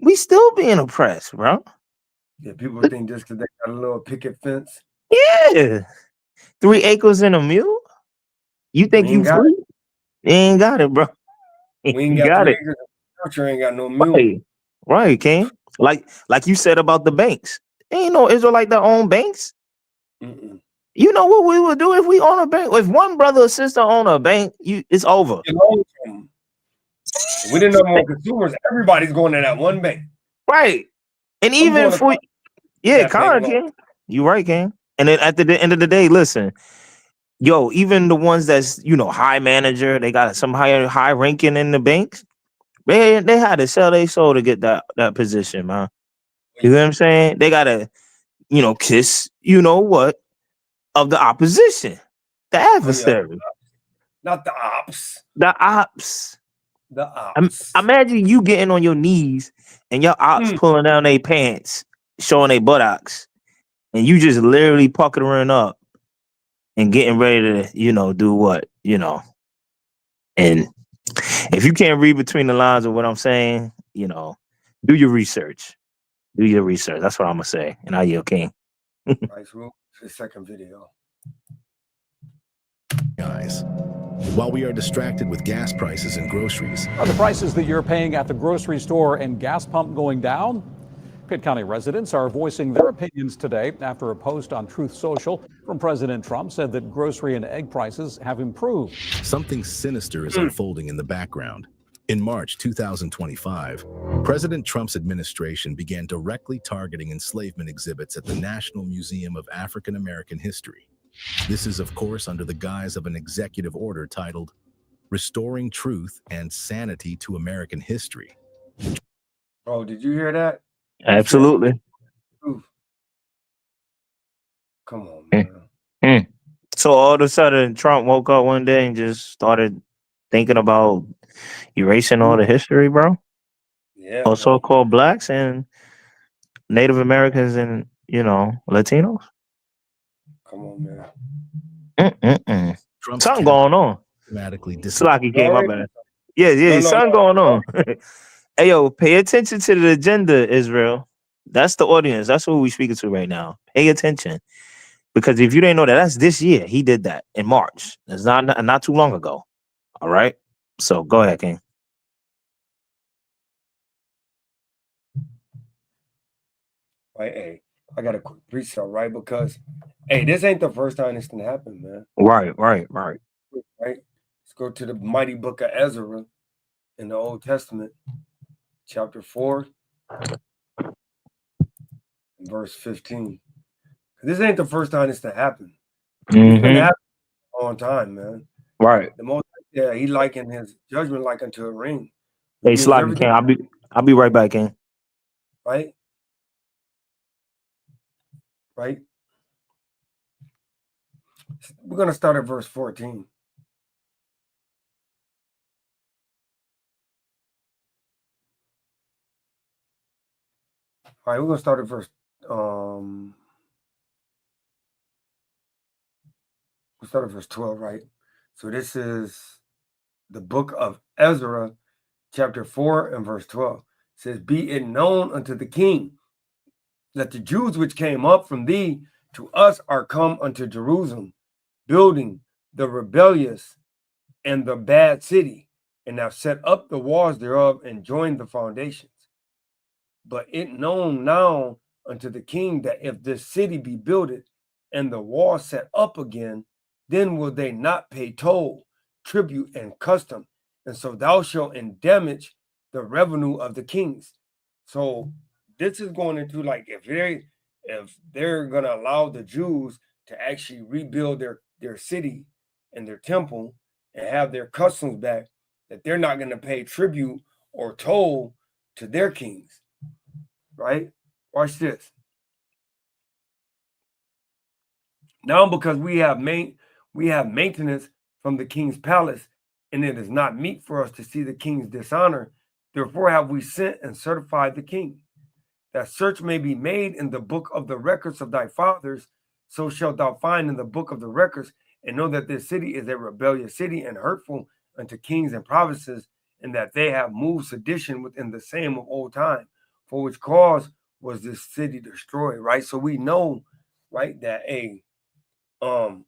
We still being oppressed, bro. Yeah, people think just because they got a little picket fence. Yeah. 3 acres and a mule? You think you free? You ain't got it, bro. We ain't got 3 acres of culture, ain't got no mule. Right, King. Like you said about the banks. Ain't no Israelite that own banks. Mm-mm. You know what we would do if we own a bank? If one brother or sister own a bank, it's over. We didn't know more consumers. Everybody's going to that one bank. Right. And even if we, King. You right, King. And then at the end of the day, listen, yo, even the ones that's, high manager, they got some high ranking in the banks. They had to sell their soul to get that position, man. You know what I'm saying? They gotta, kiss, what, of the opposition, the adversary. Not the ops. The ops. The ops. Imagine you getting on your knees and your ops pulling down their pants, showing their buttocks, and you just literally puckering up and getting ready to, do what, And if you can't read between the lines of what I'm saying, do your research. Do your research. That's what I'm gonna say. And I yield, King. Nice room. The second video. Guys, while we are distracted with gas prices and groceries, Are the prices that you're paying at the grocery store and gas pump going down? Pitt County residents are voicing their opinions today after a post on Truth Social from President Trump said that grocery and egg prices have improved. something sinister is unfolding in the background. In March 2025, President Trump's administration began directly targeting enslavement exhibits at the National Museum of African American History. This is, of course, under the guise of an executive order titled Restoring Truth and Sanity to American History. Oh, did you hear that? Absolutely. Come on, man. So all of a sudden, Trump woke up one day and just started thinking about erasing all the history, bro. Yeah. Of so-called blacks and Native Americans and Latinos. Come on, man. Something going on. Slocky came up, man. Yeah, something going on. Hey, yo, pay attention to the agenda, Israel. That's the audience. That's who we speaking to right now. Pay attention. Because if you didn't know that, that's this year. He did that in March. It's not too long ago. All right? So go ahead, King. Right, hey, I got a quick pre-sale, right? Because, hey, this ain't the first time this can happen, man. Right. Right? Let's go to the mighty book of Ezra in the Old Testament, chapter 4, verse 15. This ain't the first time this to happen. It's been happening a long time, man. Right. He likened his judgment like unto a ring. Hey, Slocky, King. I'll be right back, King. Right. We're gonna start at verse 14. All right, we're gonna start at verse. We'll start at verse 12, right? So this is the book of Ezra, chapter 4 and verse 12. It says, be it known unto the king that the Jews which came up from thee to us are come unto Jerusalem, building the rebellious and the bad city, and have set up the walls thereof and joined the foundations. But it known now unto the king that if this city be builded and the wall set up again, then will they not pay toll, tribute, and custom, and so thou shalt endamage the revenue of the kings. So this is going into like if they're gonna allow the Jews to actually rebuild their city and their temple and have their customs back, that they're not going to pay tribute or toll to their kings, right? Watch this. Now, because we have maintenance from the king's palace, and it is not meet for us to see the king's dishonor, therefore have we sent and certified the king, that search may be made in the book of the records of thy fathers, so shalt thou find in the book of the records, and know that this city is a rebellious city and hurtful unto kings and provinces, and that they have moved sedition within the same of old time, for which cause was this city destroyed, right? So we know, right, that for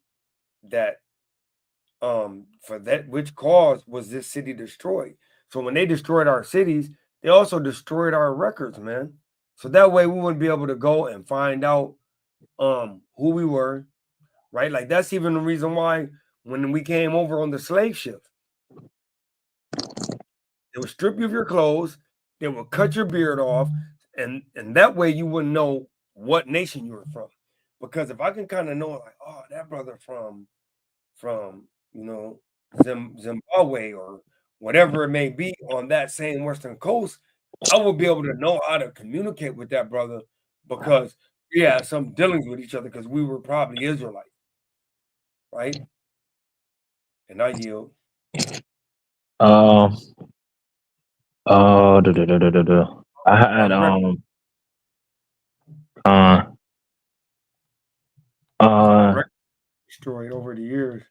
that which cause was this city destroyed. So when they destroyed our cities, they also destroyed our records, man. So that way we wouldn't be able to go and find out who we were, right? Like that's even the reason why when we came over on the slave ship, they would strip you of your clothes, they would cut your beard off, and that way you wouldn't know what nation you were from. Because if I can kind of know, like, oh, that brother from you know, Zimbabwe or whatever it may be on that same Western coast, I would be able to know how to communicate with that brother because we had some dealings with each other because we were probably Israelites, right? And I yield. I had destroyed over the years.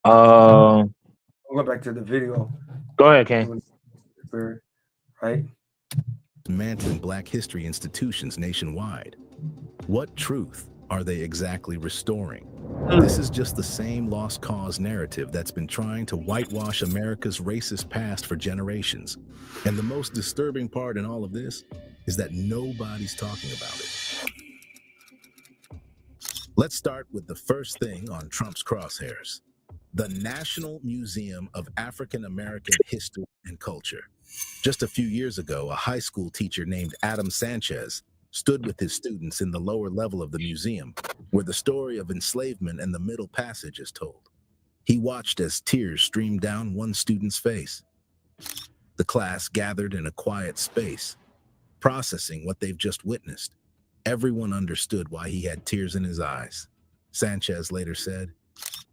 I'll go back to the video. Go ahead, Ken. Right? Dismantling Black history institutions nationwide. What truth are they exactly restoring? This is just the same lost cause narrative that's been trying to whitewash America's racist past for generations. And the most disturbing part in all of this is that nobody's talking about it. Let's start with the first thing on Trump's crosshairs: the National Museum of African American History and Culture. Just a few years ago, a high school teacher named Adam Sanchez stood with his students in the lower level of the museum, where the story of enslavement and the Middle Passage is told. He watched as tears streamed down one student's face. The class gathered in a quiet space, processing what they've just witnessed. Everyone understood why he had tears in his eyes. Sanchez later said,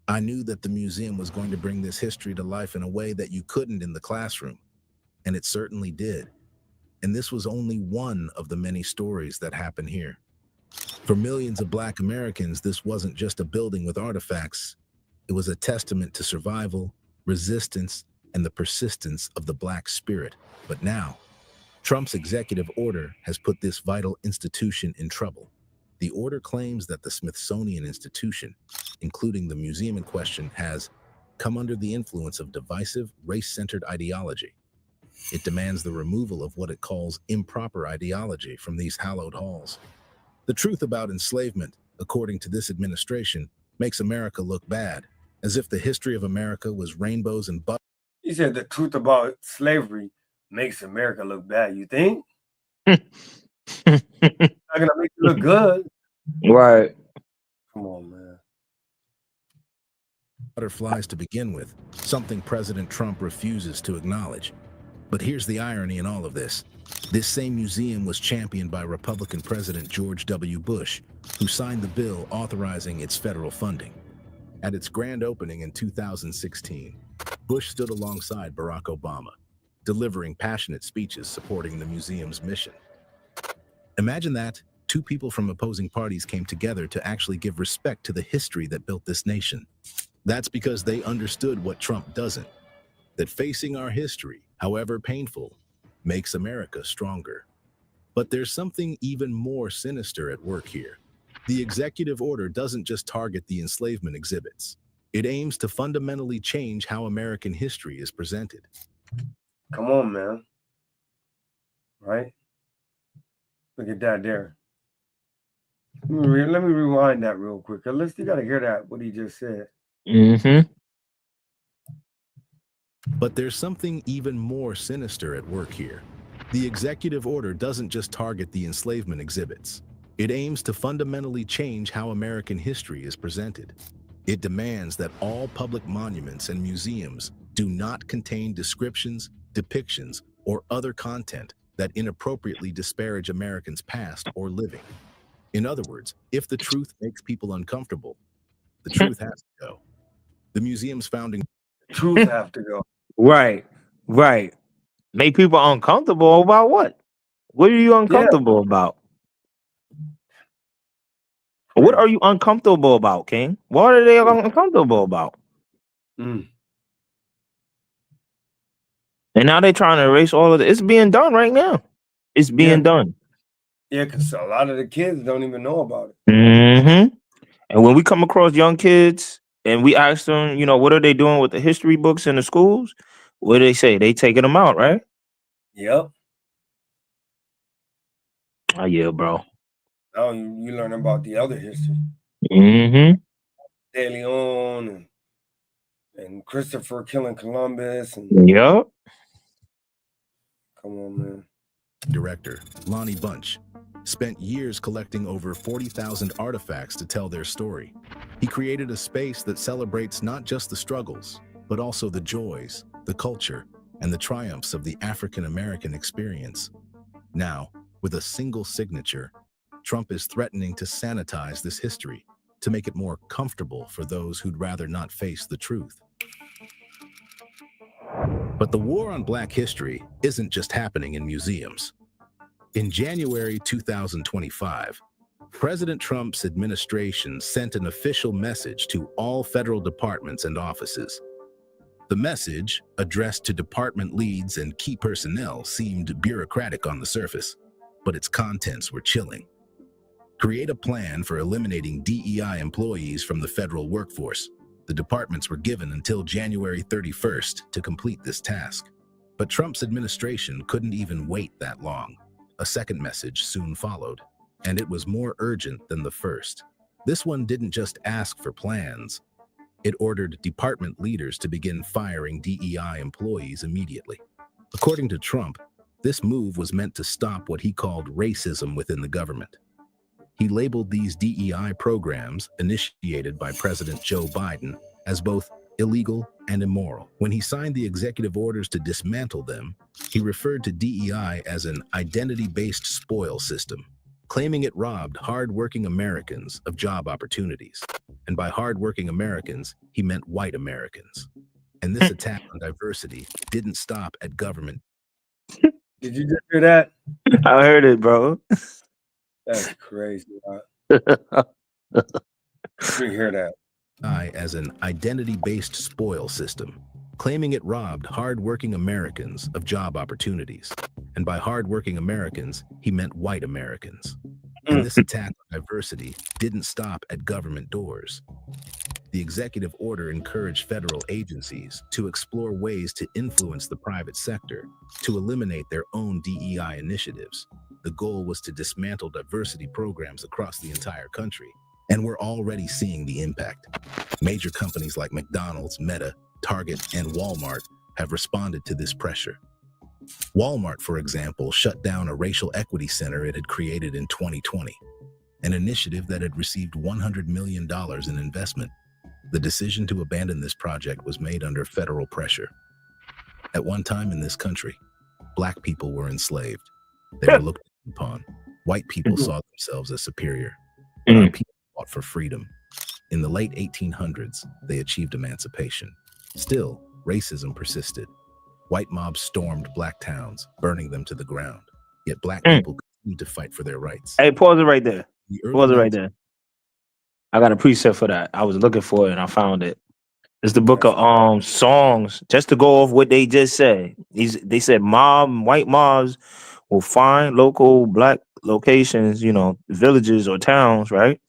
"I knew that the museum was going to bring this history to life in a way that you couldn't in the classroom, and it certainly did. And this was only one of the many stories that happen here. For millions of Black Americans, this wasn't just a building with artifacts. It was a testament to survival, resistance, and the persistence of the Black spirit. But now, Trump's executive order has put this vital institution in trouble. The order claims that the Smithsonian Institution, including the museum in question, has come under the influence of divisive, race-centered ideology. It demands the removal of what it calls improper ideology from these hallowed halls. The truth about enslavement, according to this administration, makes America look bad, as if the history of America was rainbows and butter." He said the truth about slavery makes America look bad. You think? Not gonna make it look good. Right. Come on, man. Butterflies to begin with, something President Trump refuses to acknowledge. But here's the irony in all of this. This same museum was championed by Republican President George W. Bush, who signed the bill authorizing its federal funding. At its grand opening in 2016, Bush stood alongside Barack Obama, delivering passionate speeches supporting the museum's mission. Imagine that two people from opposing parties came together to actually give respect to the history that built this nation. That's because they understood what Trump doesn't, that facing our history, however painful, makes America stronger. But there's something even more sinister at work here. The executive order doesn't just target the enslavement exhibits. It aims to fundamentally change how American history is presented. Come on, man. Right? Look at that there. Let me rewind that real quick. Unless you got to hear that, what he just said. Mm-hmm. But there's something even more sinister at work here. The executive order doesn't just target the enslavement exhibits. It aims to fundamentally change how American history is presented. It demands that all public monuments and museums do not contain descriptions, depictions, or other content that inappropriately disparage Americans' past or living. In other words, if the truth makes people uncomfortable, the truth has to go. The museum's founding truth have to go. Right. Make people uncomfortable about what? What are you uncomfortable about? What are you uncomfortable about, King? What are they uncomfortable about? Mm. And now they're trying to erase all of it. It's being done right now. It's being done. Yeah, because a lot of the kids don't even know about it. Mm-hmm. And when we come across young kids and we ask them, what are they doing with the history books in the schools? What do they say? They taking them out, right? Yep. Oh, yeah, bro. Now you learn about the other history. Mm-hmm. De Leon and Christopher killing Columbus. And yep. Come on, man. Director Lonnie Bunch spent years collecting over 40,000 artifacts to tell their story. He created a space that celebrates not just the struggles, but also the joys, the culture, and the triumphs of the African-American experience. Now, with a single signature, Trump is threatening to sanitize this history to make it more comfortable for those who'd rather not face the truth. But the war on Black history isn't just happening in museums. In January 2025, President Trump's administration sent an official message to all federal departments and offices. The message, addressed to department leads and key personnel, seemed bureaucratic on the surface, but its contents were chilling. Create a plan for eliminating DEI employees from the federal workforce. The departments were given until January 31st to complete this task. But Trump's administration couldn't even wait that long. A second message soon followed, and it was more urgent than the first. This one didn't just ask for plans. It ordered department leaders to begin firing DEI employees immediately. According to Trump, this move was meant to stop what he called racism within the government. He labeled these DEI programs, initiated by President Joe Biden, as both illegal and immoral. When he signed the executive orders to dismantle them, he referred to DEI as an identity-based spoil system, claiming it robbed hard-working Americans of job opportunities. And by hard-working Americans, he meant white Americans. And this attack on diversity didn't stop at government. Did you just hear that? I heard it, bro. That's crazy. We hear that. As an identity-based spoil system, claiming it robbed hard-working Americans of job opportunities. And by hard-working Americans, he meant white Americans. And this attack on diversity didn't stop at government doors. The executive order encouraged federal agencies to explore ways to influence the private sector to eliminate their own DEI initiatives. The goal was to dismantle diversity programs across the entire country. And we're already seeing the impact. Major companies like McDonald's, Meta, Target, and Walmart have responded to this pressure. Walmart, for example, shut down a racial equity center it had created in 2020, an initiative that had received $100 million in investment. The decision to abandon this project was made under federal pressure. At one time in this country, Black people were enslaved. They were looked upon. White people saw themselves as superior. Our people fought for freedom. In the late 1800s, they achieved emancipation. Still, racism persisted. White mobs stormed Black towns, burning them to the ground. Yet Black people to fight for their rights. Hey, pause it right there. The early Pause it right there. I got a precept for that. I was looking for it and I found it. It's the book of songs. Just to go off what they just said. They said white mobs will find local black locations, villages or towns, right?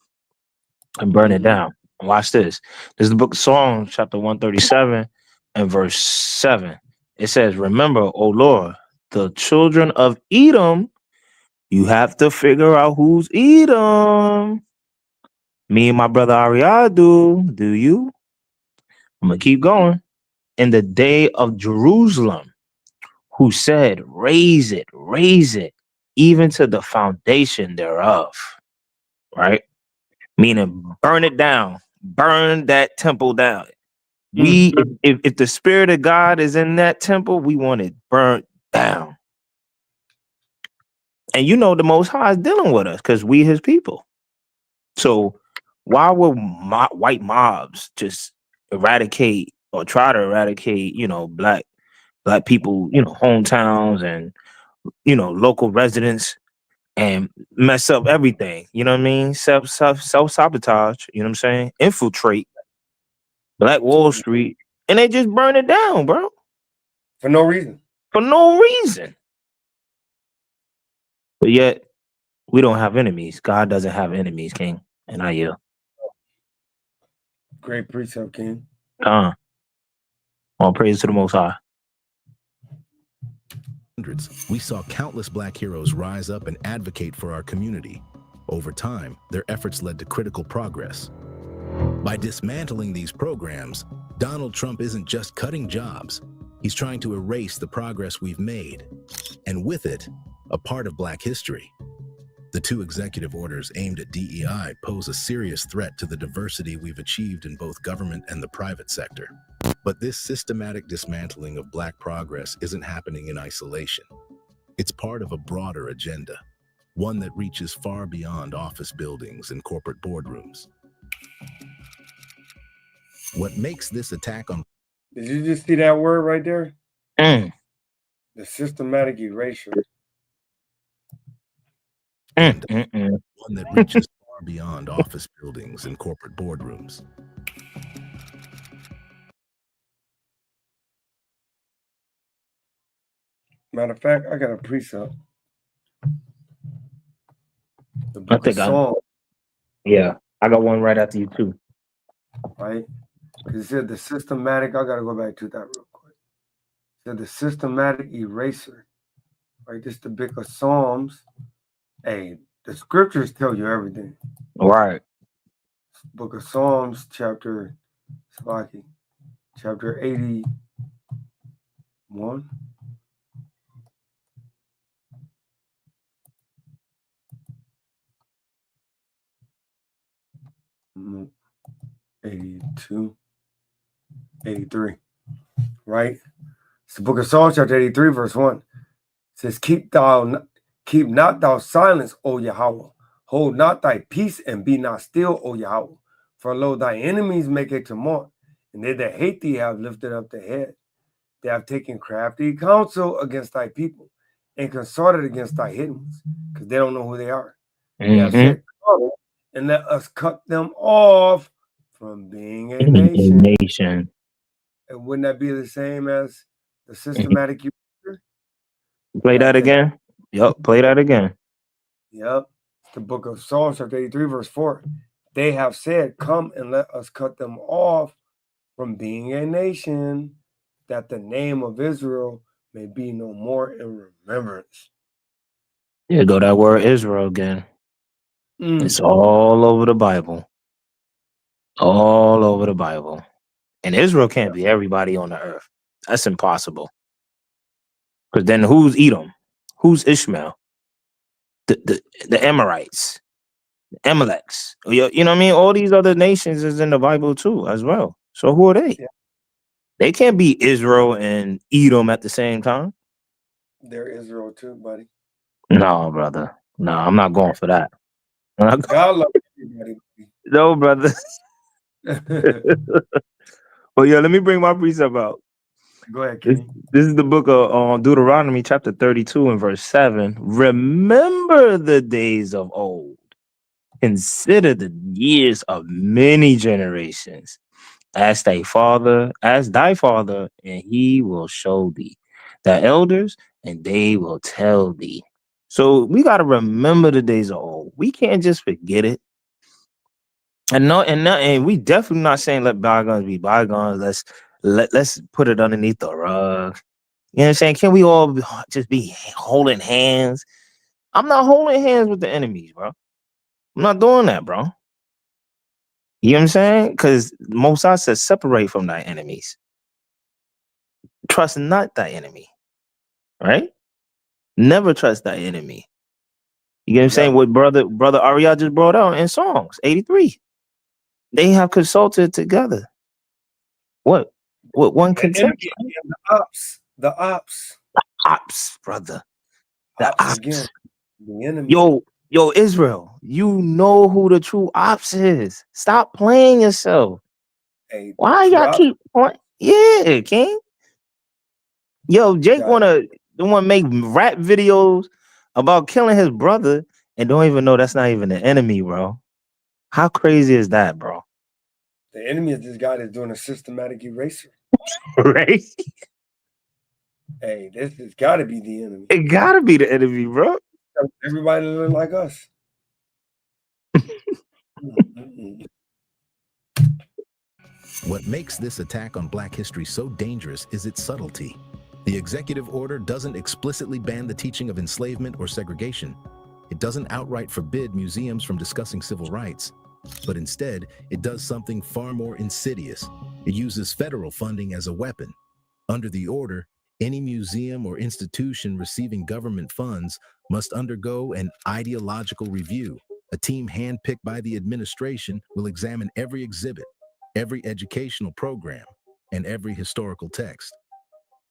And burn it down. And watch this. This is the book of Songs, chapter 137 and verse 7. It says, remember, O Lord, the children of Edom. You have to figure out who's Edom. Me and my brother Ariadu. Do you? I'm going to keep going. In the day of Jerusalem, who said, raise it, even to the foundation thereof. Right? Meaning burn it down. Burn that temple down. If the Spirit of God is in that temple, we want it burnt down. And the Most High is dealing with us because we his people. So why would white mobs just eradicate or try to eradicate, black people, hometowns and, local residents and mess up everything? You know what I mean? Self-sabotage, you know what I'm saying? Infiltrate Black Wall Street and they just burn it down, bro. For no reason. For no reason. But yet, we don't have enemies. God doesn't have enemies, King. And I yield. Great precept, King. All praise to the Most High. We saw countless black heroes rise up and advocate for our community. Over time, their efforts led to critical progress. By dismantling these programs, Donald Trump isn't just cutting jobs. He's trying to erase the progress we've made, and with it, a part of Black history. The two executive orders aimed at DEI pose a serious threat to the diversity we've achieved in both government and the private sector. But this systematic dismantling of Black progress isn't happening in isolation. It's part of a broader agenda, one that reaches far beyond office buildings and corporate boardrooms. What makes this attack on... Did you just see that word right there? The systematic erasure. One that reaches far beyond office buildings and corporate boardrooms. Matter of fact, I got a precept. The I book of Psalms, I got one right after you too. right? Because it said the systematic, I got to go back to that real quick. It said the systematic eraser, right? This is the book of Psalms. Hey, the scriptures tell you everything. Right. Book of Psalms, chapter 81. Mm, 82, 83, right? It's the book of Psalms, chapter 83, verse 1. It says, keep not thou silence, O Yahweh. Hold not thy peace and be not still, O Yahweh. For lo, thy enemies make a tumult, and they that hate thee have lifted up their head. They have taken crafty counsel against thy people and consorted against thy hidden ones, because they don't know who they are. They have said, come and let us cut them off from being a nation. And wouldn't that be the same as the systematic eraser? Play that again. Yep, play that again. Yep. It's the book of Psalms, chapter 83, verse 4. They have said, come and let us cut them off from being a nation, that the name of Israel may be no more in remembrance. Yeah, go that word Israel again. It's all over the Bible. All over the Bible. And Israel can't be everybody on the earth. That's impossible. Because then who's Edom? Who's Ishmael? The Amorites, the Amaleks. You know what I mean? All these other nations is in the Bible too, as well. So who are they? Yeah. They can't be Israel and Edom at the same time. They're Israel too, buddy. No, brother. No, I'm not going for that. God loves everybody. No, brother. Well, yeah, let me bring my precept out. Go ahead, This, King. this is the book of Deuteronomy, chapter 32 and verse 7. Remember the days of old. Consider the years of many generations. Ask thy father, and he will show thee. The elders, and they will tell thee. So we got to remember the days of old. We can't just forget it. And we definitely not saying let bygones be bygones. Let's put it underneath the rug. You know what I'm saying? Can we all just be holding hands? I'm not holding hands with the enemies, bro. I'm not doing that, bro. You know what I'm saying? Because Moses says separate from thy enemies. Trust not thy enemy. Right? Never trust thy enemy. You get what I'm saying? What brother Ariyah just brought out in Songs 83. They have consulted together. What one consent? The ops, brother. The ops. Again. The enemy. Yo, Israel, you know who the true ops is. Stop playing yourself. Hey, why y'all keep playing? Yeah, King. Yo, Jake wanna make rap videos about killing his brother and don't even know that's not even the enemy, bro. How crazy is that, bro? The enemy is this guy that's doing a systematic eraser. Right? Hey, this has got to be the enemy. It gotta be the enemy, bro. Everybody look like us. What makes this attack on Black history so dangerous is its subtlety. The executive order doesn't explicitly ban the teaching of enslavement or segregation. It doesn't outright forbid museums from discussing civil rights, but instead, it does something far more insidious. It uses federal funding as a weapon. Under the order, any museum or institution receiving government funds must undergo an ideological review. A team handpicked by the administration will examine every exhibit, every educational program, and every historical text.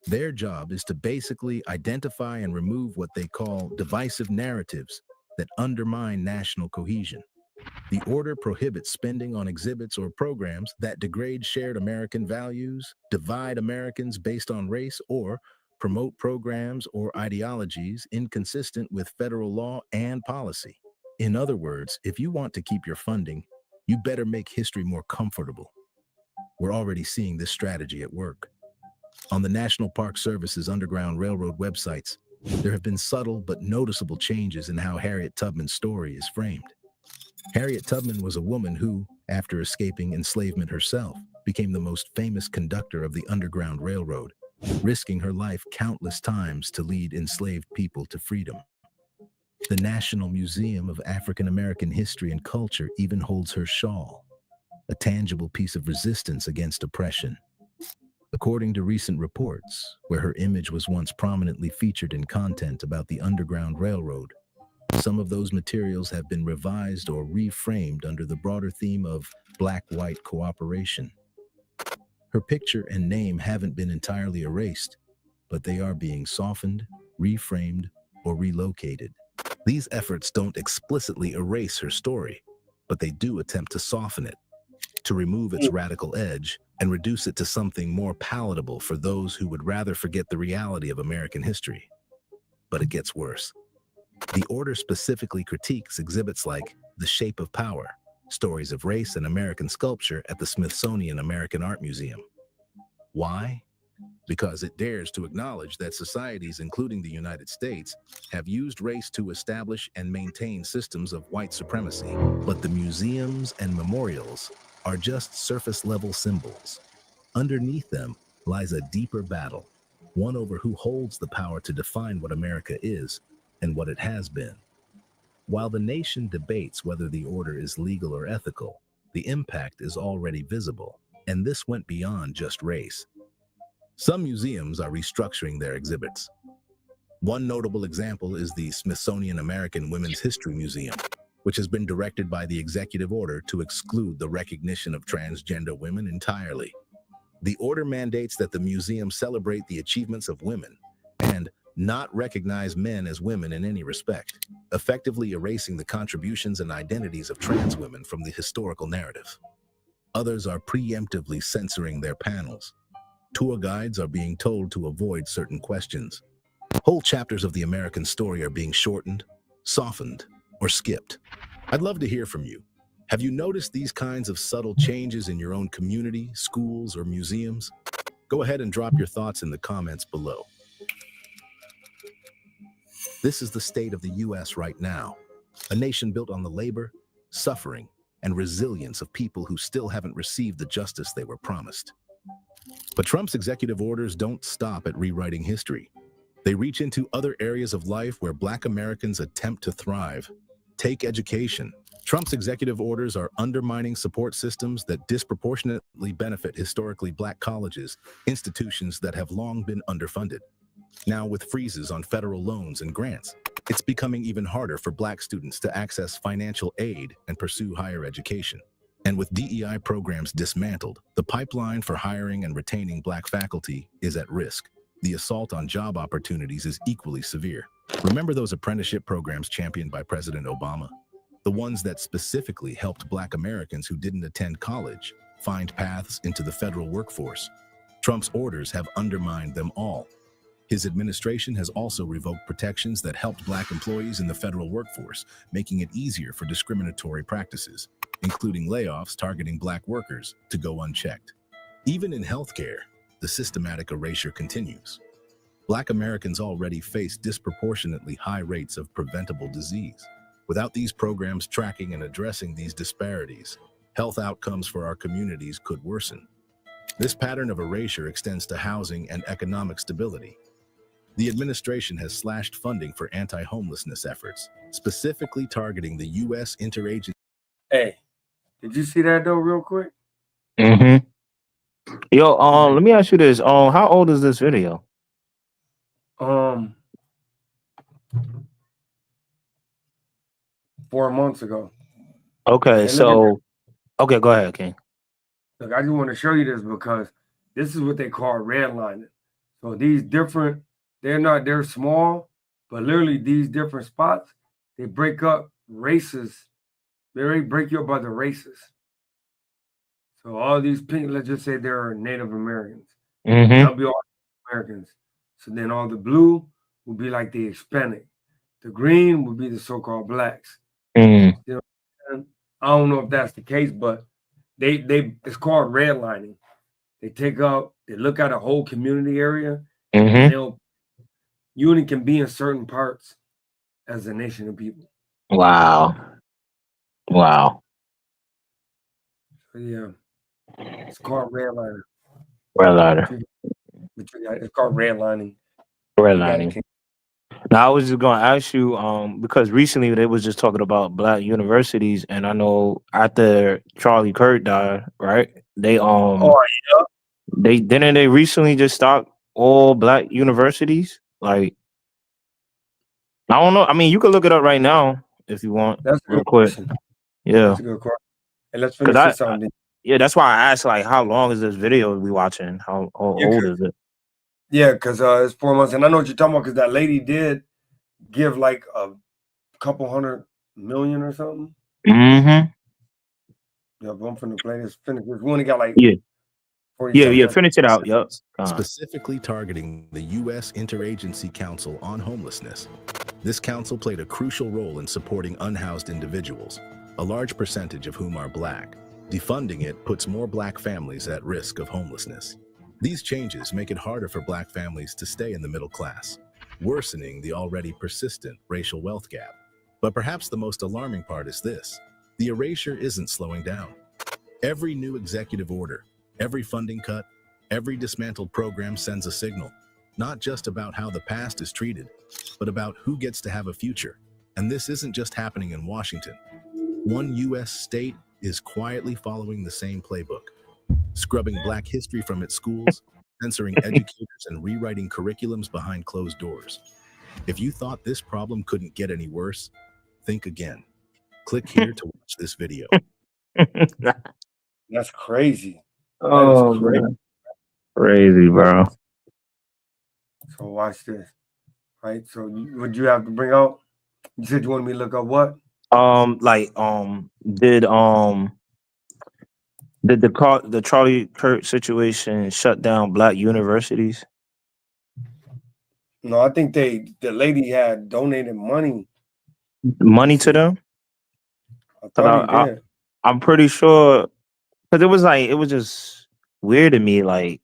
Their job is to basically identify and remove what they call divisive narratives that undermine national cohesion. The order prohibits spending on exhibits or programs that degrade shared American values, divide Americans based on race, or promote programs or ideologies inconsistent with federal law and policy. In other words, if you want to keep your funding, you better make history more comfortable. We're already seeing this strategy at work. On the National Park Service's Underground Railroad websites, there have been subtle but noticeable changes in how Harriet Tubman's story is framed. Harriet Tubman was a woman who, after escaping enslavement herself, became the most famous conductor of the Underground Railroad, risking her life countless times to lead enslaved people to freedom. The National Museum of African American History and Culture even holds her shawl, a tangible piece of resistance against oppression. According to recent reports, where her image was once prominently featured in content about the Underground Railroad, some of those materials have been revised or reframed under the broader theme of Black-white cooperation. Her picture and name haven't been entirely erased, but they are being softened, reframed, or relocated. These efforts don't explicitly erase her story, but they do attempt to soften it, to remove its radical edge and reduce it to something more palatable for those who would rather forget the reality of American history. But it gets worse. The order specifically critiques exhibits like The Shape of Power, Stories of Race and American Sculpture at the Smithsonian American Art Museum. Why? Because it dares to acknowledge that societies, including the United States, have used race to establish and maintain systems of white supremacy. But the museums and memorials are just surface-level symbols. Underneath them lies a deeper battle, one over who holds the power to define what America is and what it has been. While the nation debates whether the order is legal or ethical, the impact is already visible, and this went beyond just race. Some museums are restructuring their exhibits. One notable example is the Smithsonian American Women's History Museum, which has been directed by the executive order to exclude the recognition of transgender women entirely. The order mandates that the museum celebrate the achievements of women and not recognize men as women in any respect, effectively erasing the contributions and identities of trans women from the historical narrative. Others are preemptively censoring their panels, Tour guides are being told to avoid certain questions. Whole chapters of the American story are being shortened, softened, or skipped. I'd love to hear from you. Have you noticed these kinds of subtle changes in your own community, schools, or museums? Go ahead and drop your thoughts in the comments below. This is the state of the U.S. right now, a nation built on the labor, suffering, and resilience of people who still haven't received the justice they were promised. But Trump's executive orders don't stop at rewriting history. They reach into other areas of life where Black Americans attempt to thrive. Take education. Trump's executive orders are undermining support systems that disproportionately benefit historically Black colleges, institutions that have long been underfunded. Now, with freezes on federal loans and grants, it's becoming even harder for Black students to access financial aid and pursue higher education. And with DEI programs dismantled, the pipeline for hiring and retaining Black faculty is at risk. The assault on job opportunities is equally severe. Remember those apprenticeship programs championed by President Obama? The ones that specifically helped Black Americans who didn't attend college find paths into the federal workforce. Trump's orders have undermined them all. His administration has also revoked protections that helped Black employees in the federal workforce, making it easier for discriminatory practices, including layoffs targeting Black workers, to go unchecked. Even in healthcare, the systematic erasure continues. Black Americans already face disproportionately high rates of preventable disease. Without these programs tracking and addressing these disparities, health outcomes for our communities could worsen. This pattern of erasure extends to housing and economic stability. The administration has slashed funding for anti-homelessness efforts, specifically targeting the U.S. interagency. Hey, did you see that though, real quick? Mm-hmm. Yo, let me ask you this. How old is this video? 4 months ago. Okay, so okay, go ahead, King. Look, I just want to show you this because this is what they call redlining. So these different, they're small, but literally these different spots, they break up races. They break you up by the races. So all these pink, let's just say they're Native Americans. That'll be all Americans. So then all the blue will be like the Hispanic. The green will be the so-called Blacks. You know, I don't know if that's the case, but they it's called redlining. They look at a whole community area, and you only can be in certain parts as a nation of people. Wow. So yeah, it's called redlining. It's called redlining. Now I was just gonna ask you, because recently they was just talking about Black universities, and I know after Charlie Kirk died, right? They they recently just stopped all Black universities. Like, I don't know. I mean, you could look it up right now if you want. That's real quick. Yeah. That's a good question. And let's finish this on. Yeah, that's why I asked, like, how long is this video we watching? How old is it? Yeah, because it's 4 months, and I know what you're talking about. Because that lady did give like a couple $100 million or something. Yeah, but I'm finna play this. We only got like finish it out. Yep. Specifically targeting the U.S. Interagency Council on Homelessness. This council played a crucial role in supporting unhoused individuals, a large percentage of whom are Black. Defunding it puts more Black families at risk of homelessness. These changes make it harder for Black families to stay in the middle class, worsening the already persistent racial wealth gap. But perhaps the most alarming part is this: the erasure isn't slowing down. Every new executive order, every funding cut, every dismantled program sends a signal, not just about how the past is treated, but about who gets to have a future. And this isn't just happening in Washington. One U.S. state is quietly following the same playbook, scrubbing Black history from its schools, censoring educators, and rewriting curriculums behind closed doors. If you thought this problem couldn't get any worse, think again. Click here to watch this video. That's crazy. Oh, man. Crazy, bro. So watch this. Right. So what you have to bring out? You said you wanted me to look up what? Did the Charlie Kirk situation shut down black universities? No, I think the lady had donated money. Money to them? I thought he did. I'm pretty sure, because it was just weird to me. Like,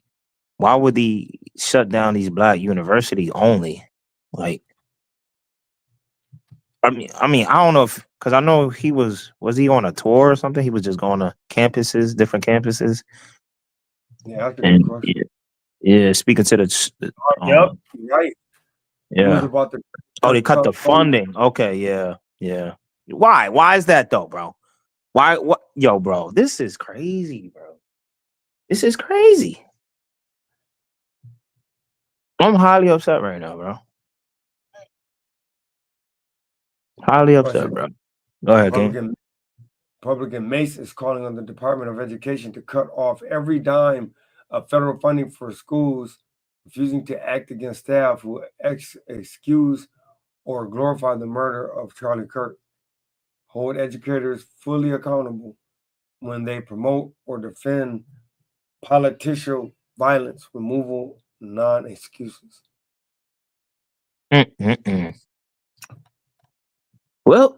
why would he shut down these black universities only? Like, I mean, I don't know if, because I know was he on a tour or something? He was just going to campuses, different campuses. Yeah, that's a good question. Yeah, speaking to the. Yep, right. Yeah. About the they cut the funding. Okay, yeah. Why? Why is that though, bro? Why? What? Yo, bro, this is crazy, bro. This is crazy. I'm highly upset right now, bro. Highly upset, bro. Go ahead, King. Republican Mace is calling on the Department of Education to cut off every dime of federal funding for schools, refusing to act against staff who excuse or glorify the murder of Charlie Kirk. Hold educators fully accountable when they promote or defend political violence, removal, non-excuses. Well,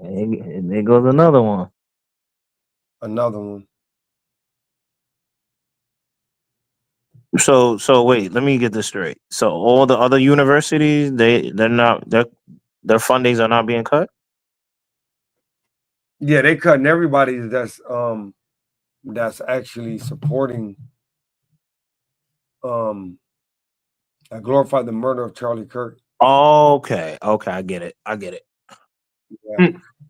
there goes another one. Another one. So wait, let me get this straight. So all the other universities, their fundings are not being cut? Yeah, they cutting everybody that's actually supporting I glorify the murder of Charlie Kirk. Okay, I get it. Yeah.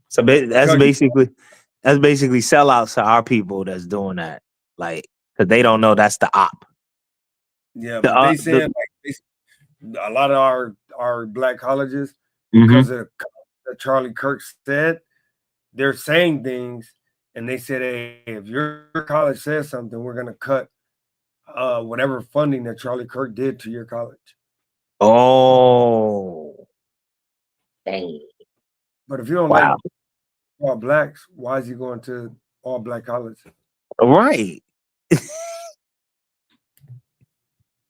So that's basically sellouts to our people that's doing that, like, because they don't know that's the op. Yeah, but they saying a lot of our black colleges, because of that Charlie Kirk said, they're saying things, and they said, hey, if your college says something, we're gonna cut whatever funding that Charlie Kirk did to your college. Oh, dang. But if you don't like all blacks, why is he going to all black college? Right.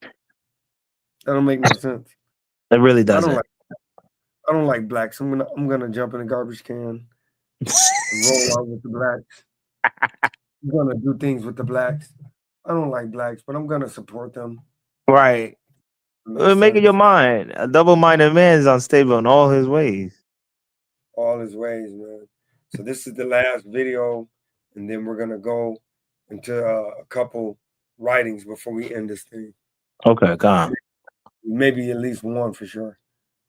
That don't make no sense. It really doesn't. I don't like blacks. I'm gonna jump in a garbage can and roll out with the blacks. I'm gonna do things with the blacks. I don't like blacks, but I'm gonna support them. Right. Making your mind. A double-minded man is unstable in all his ways. All his ways, man. So this is the last video, and then we're gonna go into a couple writings before we end this thing. Okay, come on. Maybe at least one for sure.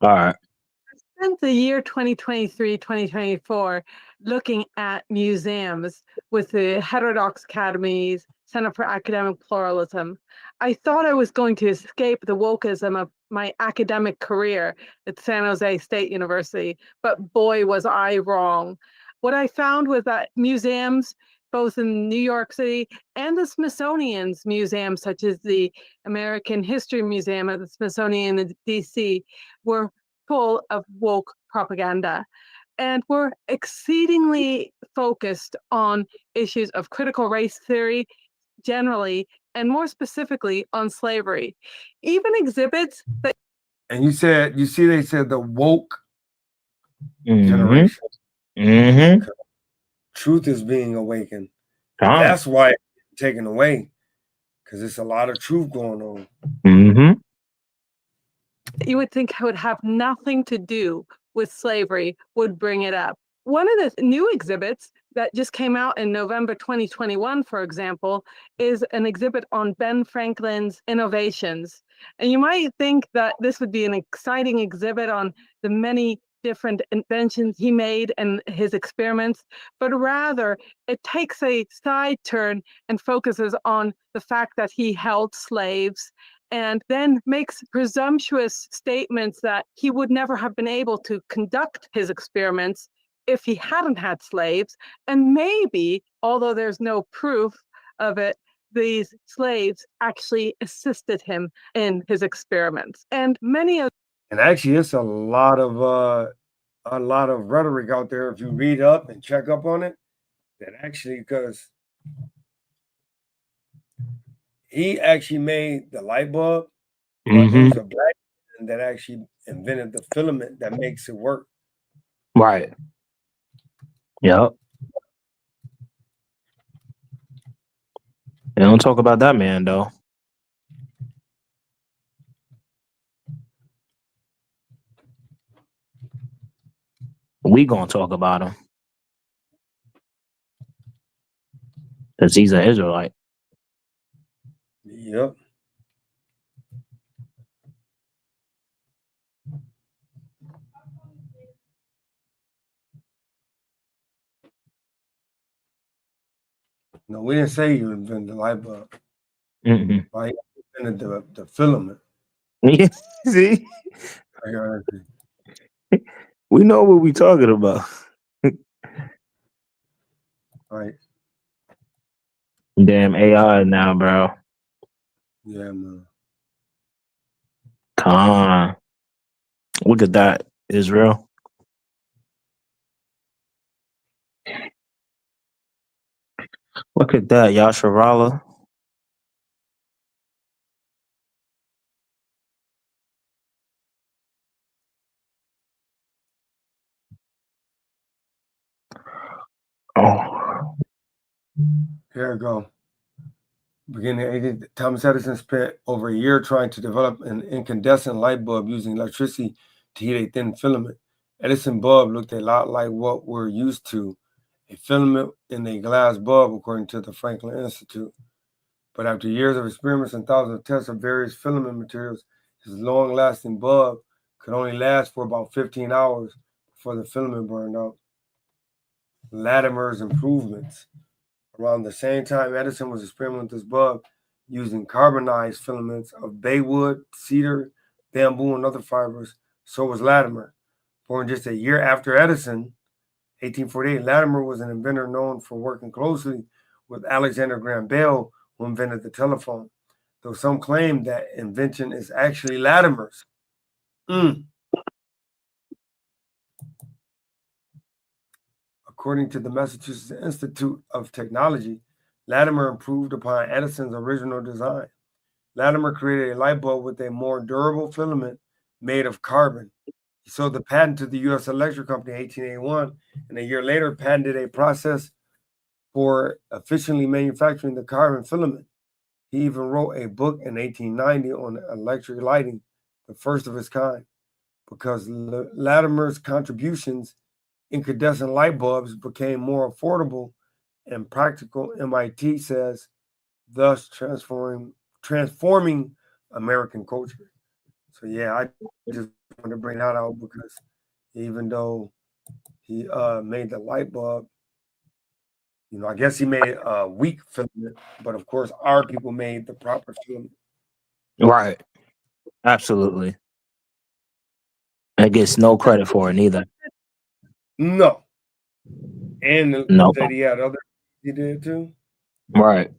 All right. I spent the year 2023, 2024 looking at museums with the Heterodox Academies, Center for Academic Pluralism. I thought I was going to escape the wokeism of my academic career at San Jose State University, but boy, was I wrong. What I found was that museums, both in New York City and the Smithsonian's museums, such as the American History Museum at the Smithsonian in DC, were full of woke propaganda and were exceedingly focused on issues of critical race theory generally, and more specifically on slavery. Even exhibits that... And they said the woke generation. Truth is being awakened. That's why it's taken away, because there's a lot of truth going on. You would think would have nothing to do with slavery would bring it up. One of the new exhibits that just came out in November 2021, for example, is an exhibit on Ben Franklin's innovations. And you might think that this would be an exciting exhibit on the many different inventions he made and his experiments, but rather it takes a side turn and focuses on the fact that he held slaves, and then makes presumptuous statements that he would never have been able to conduct his experiments if he hadn't had slaves. And maybe, although there's no proof of it, these slaves actually assisted him in his experiments. And actually, it's a lot of rhetoric out there. If you read up and check up on it, that actually, because he actually made the light bulb, but there was a black man that actually invented the filament that makes it work. Right. Yep. They don't talk about that man though. We gonna talk about him because he's an Israelite. Yep. No, we didn't say you invented the light bulb. Right? You invented the filament. Yeah, see? I got it. We know what we talking about. Right. Damn AI now, bro. Yeah, man. Come on. Look at that, Israel. Look at that, Yasharala. Oh. Here we go. Beginning of 80, Thomas Edison spent over a year trying to develop an incandescent light bulb using electricity to heat a thin filament. Edison bulb looked a lot like what we're used to, a filament in a glass bulb, according to the Franklin Institute. But after years of experiments and thousands of tests of various filament materials, his long-lasting bulb could only last for about 15 hours before the filament burned out. Latimer's improvements. Around the same time, Edison was experimenting with this bulb using carbonized filaments of baywood, cedar, bamboo, and other fibers. So was Latimer. Born just a year after Edison, 1848, Latimer was an inventor known for working closely with Alexander Graham Bell, who invented the telephone, though some claim that invention is actually Latimer's. According to the Massachusetts Institute of Technology, Latimer improved upon Edison's original design. Latimer created a light bulb with a more durable filament made of carbon. He sold the patent to the U.S. Electric Company in 1881, and a year later patented a process for efficiently manufacturing the carbon filament. He even wrote a book in 1890 on electric lighting, the first of its kind. Because Latimer's contributions, incandescent light bulbs became more affordable and practical, MIT says, thus transforming American culture. So yeah, I just want to bring that out because even though he made the light bulb, you know, I guess he made a weak filament, but of course our people made the proper filament. Right. Absolutely. I gets no credit for it neither. No. And no. That he had other he did too. Right.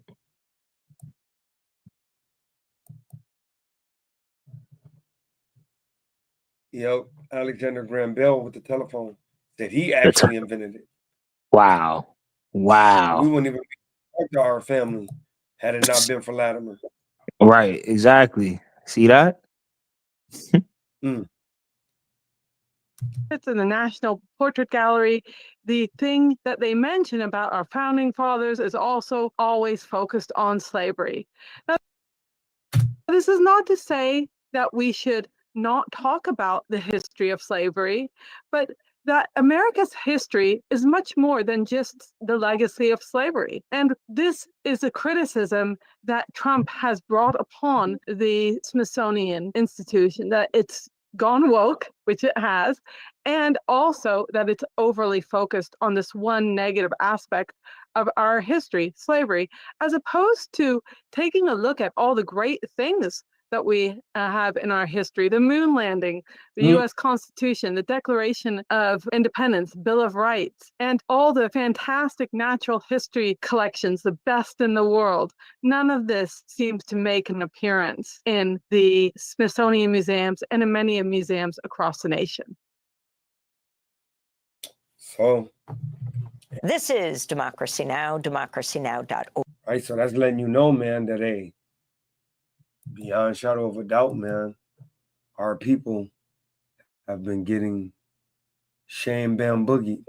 Yep, Alexander Graham Bell with the telephone that he actually invented it. Wow. Wow. We wouldn't even talk to our family had it not been for Latimer. Right, exactly. See that? It's in the National Portrait Gallery. The thing that they mention about our founding fathers is also always focused on slavery. Now, this is not to say that we should not talk about the history of slavery, but that America's history is much more than just the legacy of slavery. And this is a criticism that Trump has brought upon the Smithsonian Institution, that it's gone woke, which it has, and also that it's overly focused on this one negative aspect of our history, slavery, as opposed to taking a look at all the great things that we have in our history: the moon landing, the U.S. Constitution, the Declaration of Independence, Bill of Rights, and all the fantastic natural history collections, the best in the world. None of this seems to make an appearance in the Smithsonian museums and in many museums across the nation. So This is Democracy Now!, democracynow.org. Right, so that's letting you know, man, that, hey, beyond shadow of a doubt, man, our people have been getting shame bam boogie.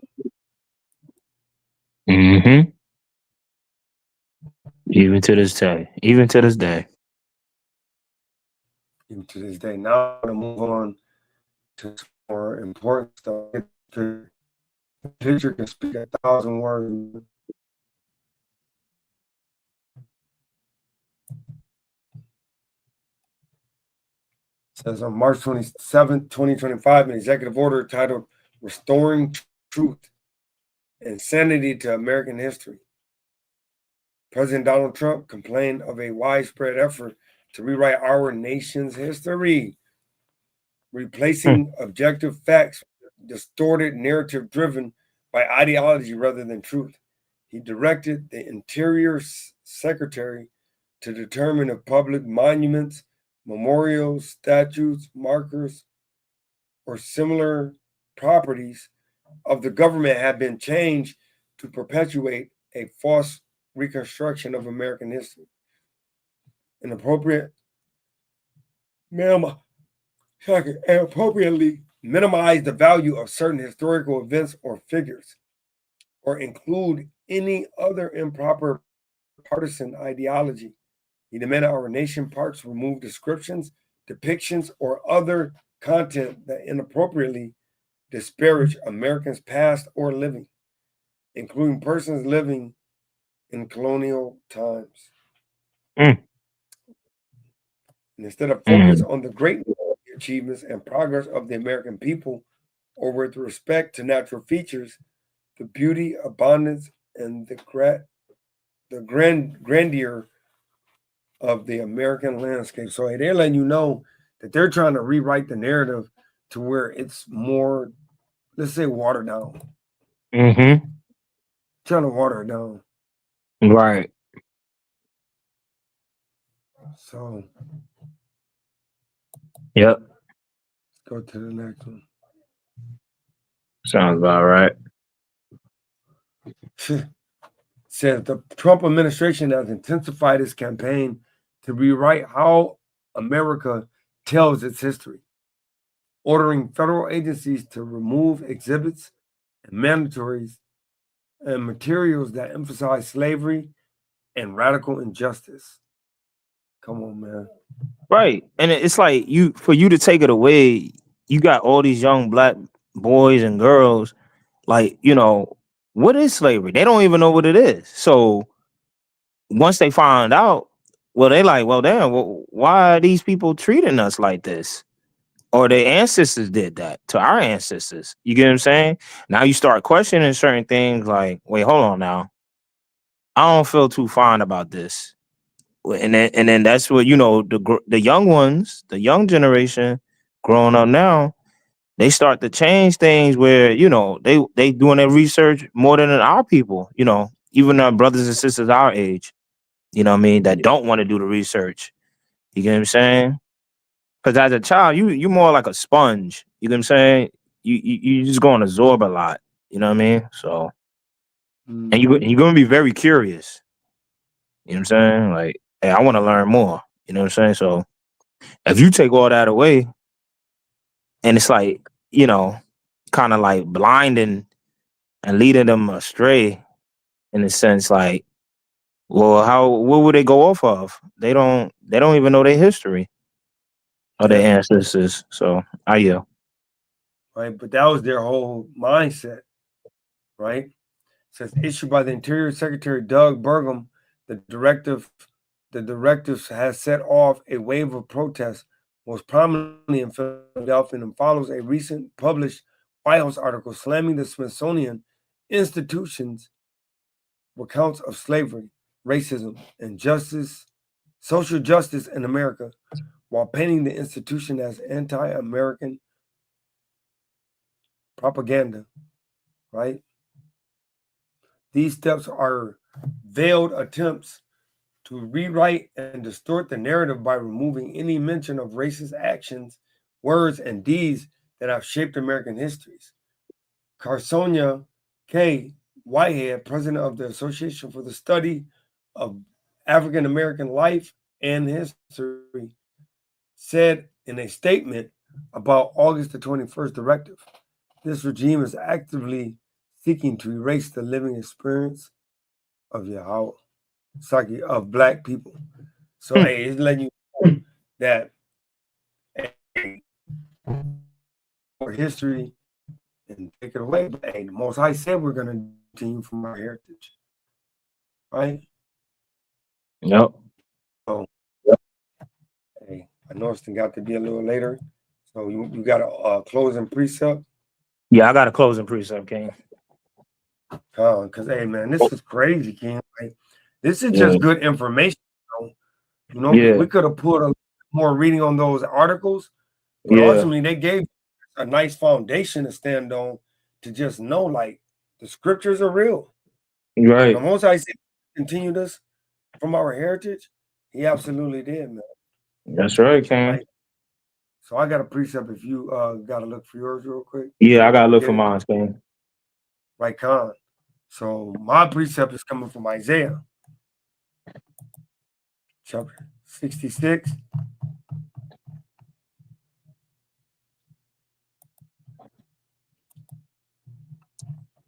Mm-hmm. Even to this day. Even to this day. Even to this day. Now I'm going to move on to some more important stuff. The picture can speak 1,000 words. Says on March 27th, 2025, an executive order titled Restoring Truth and Sanity to American History. President Donald Trump complained of a widespread effort to rewrite our nation's history, replacing objective facts with distorted narrative driven by ideology rather than truth. He directed the Interior Secretary to determine if public monuments, memorials, statues, markers, or similar properties of the government have been changed to perpetuate a false reconstruction of American history. Appropriately minimize the value of certain historical events or figures, or include any other improper partisan ideology. He demanded our nation parks remove descriptions, depictions, or other content that inappropriately disparage Americans past or living, including persons living in colonial times. And instead of focus on the great achievements and progress of the American people, or with respect to natural features, the beauty, abundance, and the grandeur of the American landscape. So they're letting you know that they're trying to rewrite the narrative to where it's more, let's say, watered down. Mm-hmm. Trying to water it down. Right. So, yep. Let's go to the next one. Sounds about right. Says the Trump administration has intensified its campaign to rewrite how America tells its history, ordering federal agencies to remove exhibits and mandatories and materials that emphasize slavery and radical injustice. Come on, man. Right. And it's like for you to take it away, you got all these young black boys and girls, like, what is slavery? They don't even know what it is. So once they find out, well, they like, well, damn, why are these people treating us like this? Or their ancestors did that to our ancestors. You get what I'm saying? Now you start questioning certain things like, wait, hold on now. I don't feel too fine about this. And then that's what, the young ones, the young generation growing up now, they start to change things where, they doing their research more than our people, even our brothers and sisters our age, that don't want to do the research. You get what I'm saying? Because as a child, you more like a sponge. You get what I'm saying? You just going to absorb a lot. You know what I mean? So, and you're going to be very curious. You know what I'm saying? Like, hey, I want to learn more. You know what I'm saying? So, if you take all that away, and it's like, kind of like blinding and leading them astray, in a sense, like, well, what would they go off of? They don't even know their history or their ancestors. So, yeah. Right, but that was their whole mindset, right? It says issued by the Interior Secretary Doug Burgum, the directives has set off a wave of protests, most prominently in Philadelphia, and follows a recent published White House article slamming the Smithsonian institutions with counts of slavery, racism, and social justice in America, while painting the institution as anti-American propaganda, right? These steps are veiled attempts to rewrite and distort the narrative by removing any mention of racist actions, words, and deeds that have shaped American histories. Carsonia K. Whitehead, president of the Association for the Study of African American Life and History, said in a statement about August the 21st directive, this regime is actively seeking to erase the living experience of Yahweh, of Black people. So, hey, it's letting you know that for history and take it away. But hey, the Most High said we're going to continue from our heritage, right? Yep. So, hey, I know it's got to be a little later. So you got a closing precept? Yeah, I got a closing precept, King. Because hey, man, this is crazy, King. Like, this is just good information. You know, we could have put a more reading on those articles, but ultimately they gave a nice foundation to stand on to just know, like, the scriptures are real. Right. The Most High said, continue this from our heritage. He absolutely did, man. That's right, King. Right. So I got a precept. If you got to look for yours real quick. Yeah, I got to look for mine, King. Right, Con. So my precept is coming from Isaiah, chapter 66.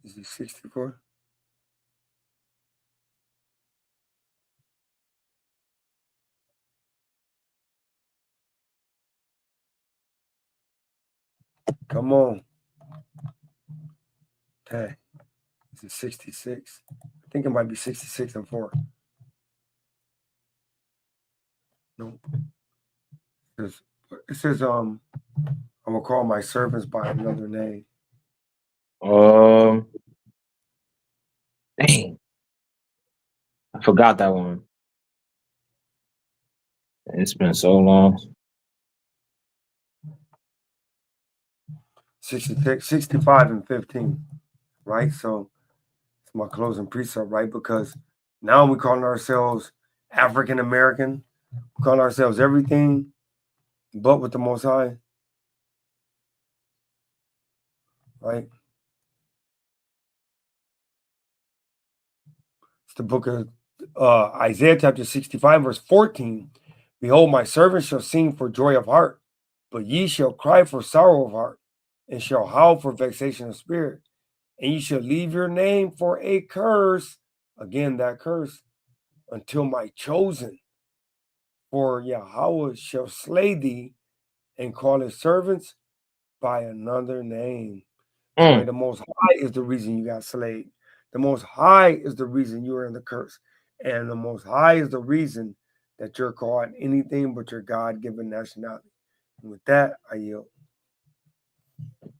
Is it 64? Come on. Okay. Is it 66? I think it might be 66 and 4. No. It says, I will call my servants by another name. Dang. I forgot that one. It's been so long. 66, 65 and 15, right? So it's my closing precept, right? Because now we're calling ourselves African American, we call ourselves everything but with the Most High, right? It's the book of Isaiah chapter 65, verse 14. Behold, my servant shall sing for joy of heart, but ye shall cry for sorrow of heart, and shall howl for vexation of spirit. And ye shall leave your name for a curse, again that curse, until my chosen. For Yahweh shall slay thee, and call his servants by another name. So the Most High is the reason you got slayed. The Most High is the reason you are in the curse. And the Most High is the reason that you're called anything but your God-given nationality. And with that, I yield.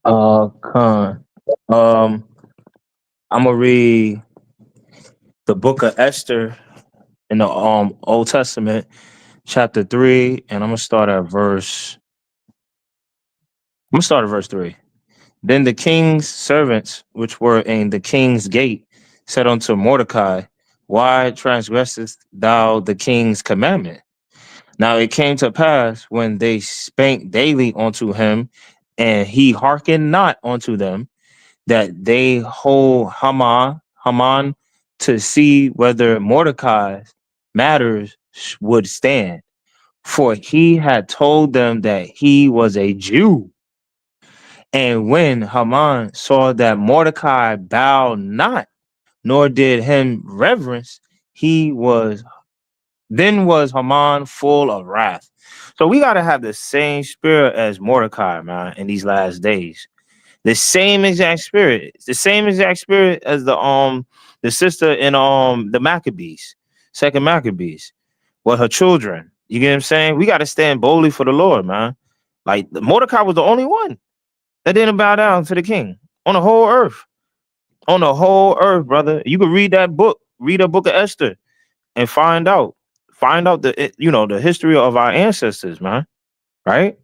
Con. I'm gonna read the book of Esther in the Old Testament, chapter 3, and I'm gonna start at verse 3. Then the king's servants, which were in the king's gate, said unto Mordecai, why transgressest thou the king's commandment? Now it came to pass, when they spake daily unto him, and he hearkened not unto them, that they hold Haman to see whether Mordecai's matters would stand. For he had told them that he was a Jew. And when Haman saw that Mordecai bowed not, nor did him reverence, was Haman full of wrath. So we got to have the same spirit as Mordecai, man, in these last days. The same exact spirit. It's the same exact spirit as the sister in the Maccabees, second Maccabees, with her children. You get what I'm saying? We got to stand boldly for the Lord, man. Like Mordecai was the only one that didn't bow down to the king on the whole earth. On the whole earth, brother. You can read that book, read the book of Esther, and find out the history of our ancestors, man. Right?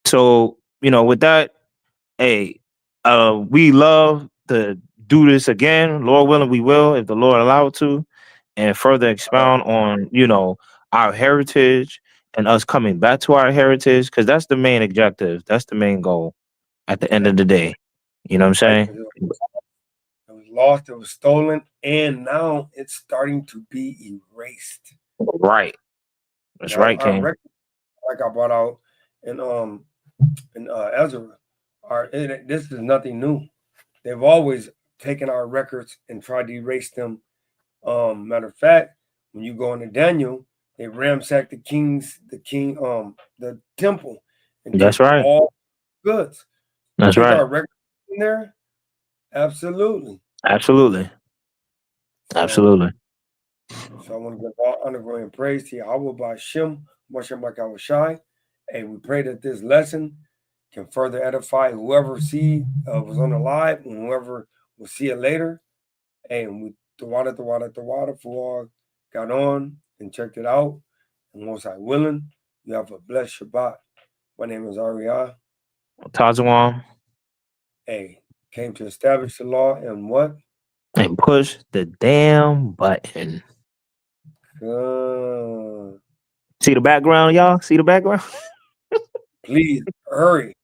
So, with that, hey, we love to do this again. Lord willing, we will, if the Lord allowed to, and further expound on, our heritage and us coming back to our heritage, because that's the main objective. That's the main goal at the end of the day. You know what I'm saying? lost, it was stolen, and now it's starting to be erased. Right. That's right, Our King. records, like I brought out in Ezra, this is nothing new. They've always taken our records and tried to erase them. Matter of fact, when you go into Daniel, they ransacked the temple, and That's took right. all goods. That's Take right. our records in there. Absolutely. Absolutely. Absolutely. So I want to give all honor, glory, and praise to Yahweh by Shem, Moshe Makawashai. Shai. And we pray that this lesson can further edify whoever was on the live and whoever will see it later. And we the water for all got on and checked it out. And once I willing, you have a blessed Shabbat. My name is Ariah. Tazawam. Hey, came to establish the law and what? And push the damn button. Good. See the background, y'all? See the background? Please hurry.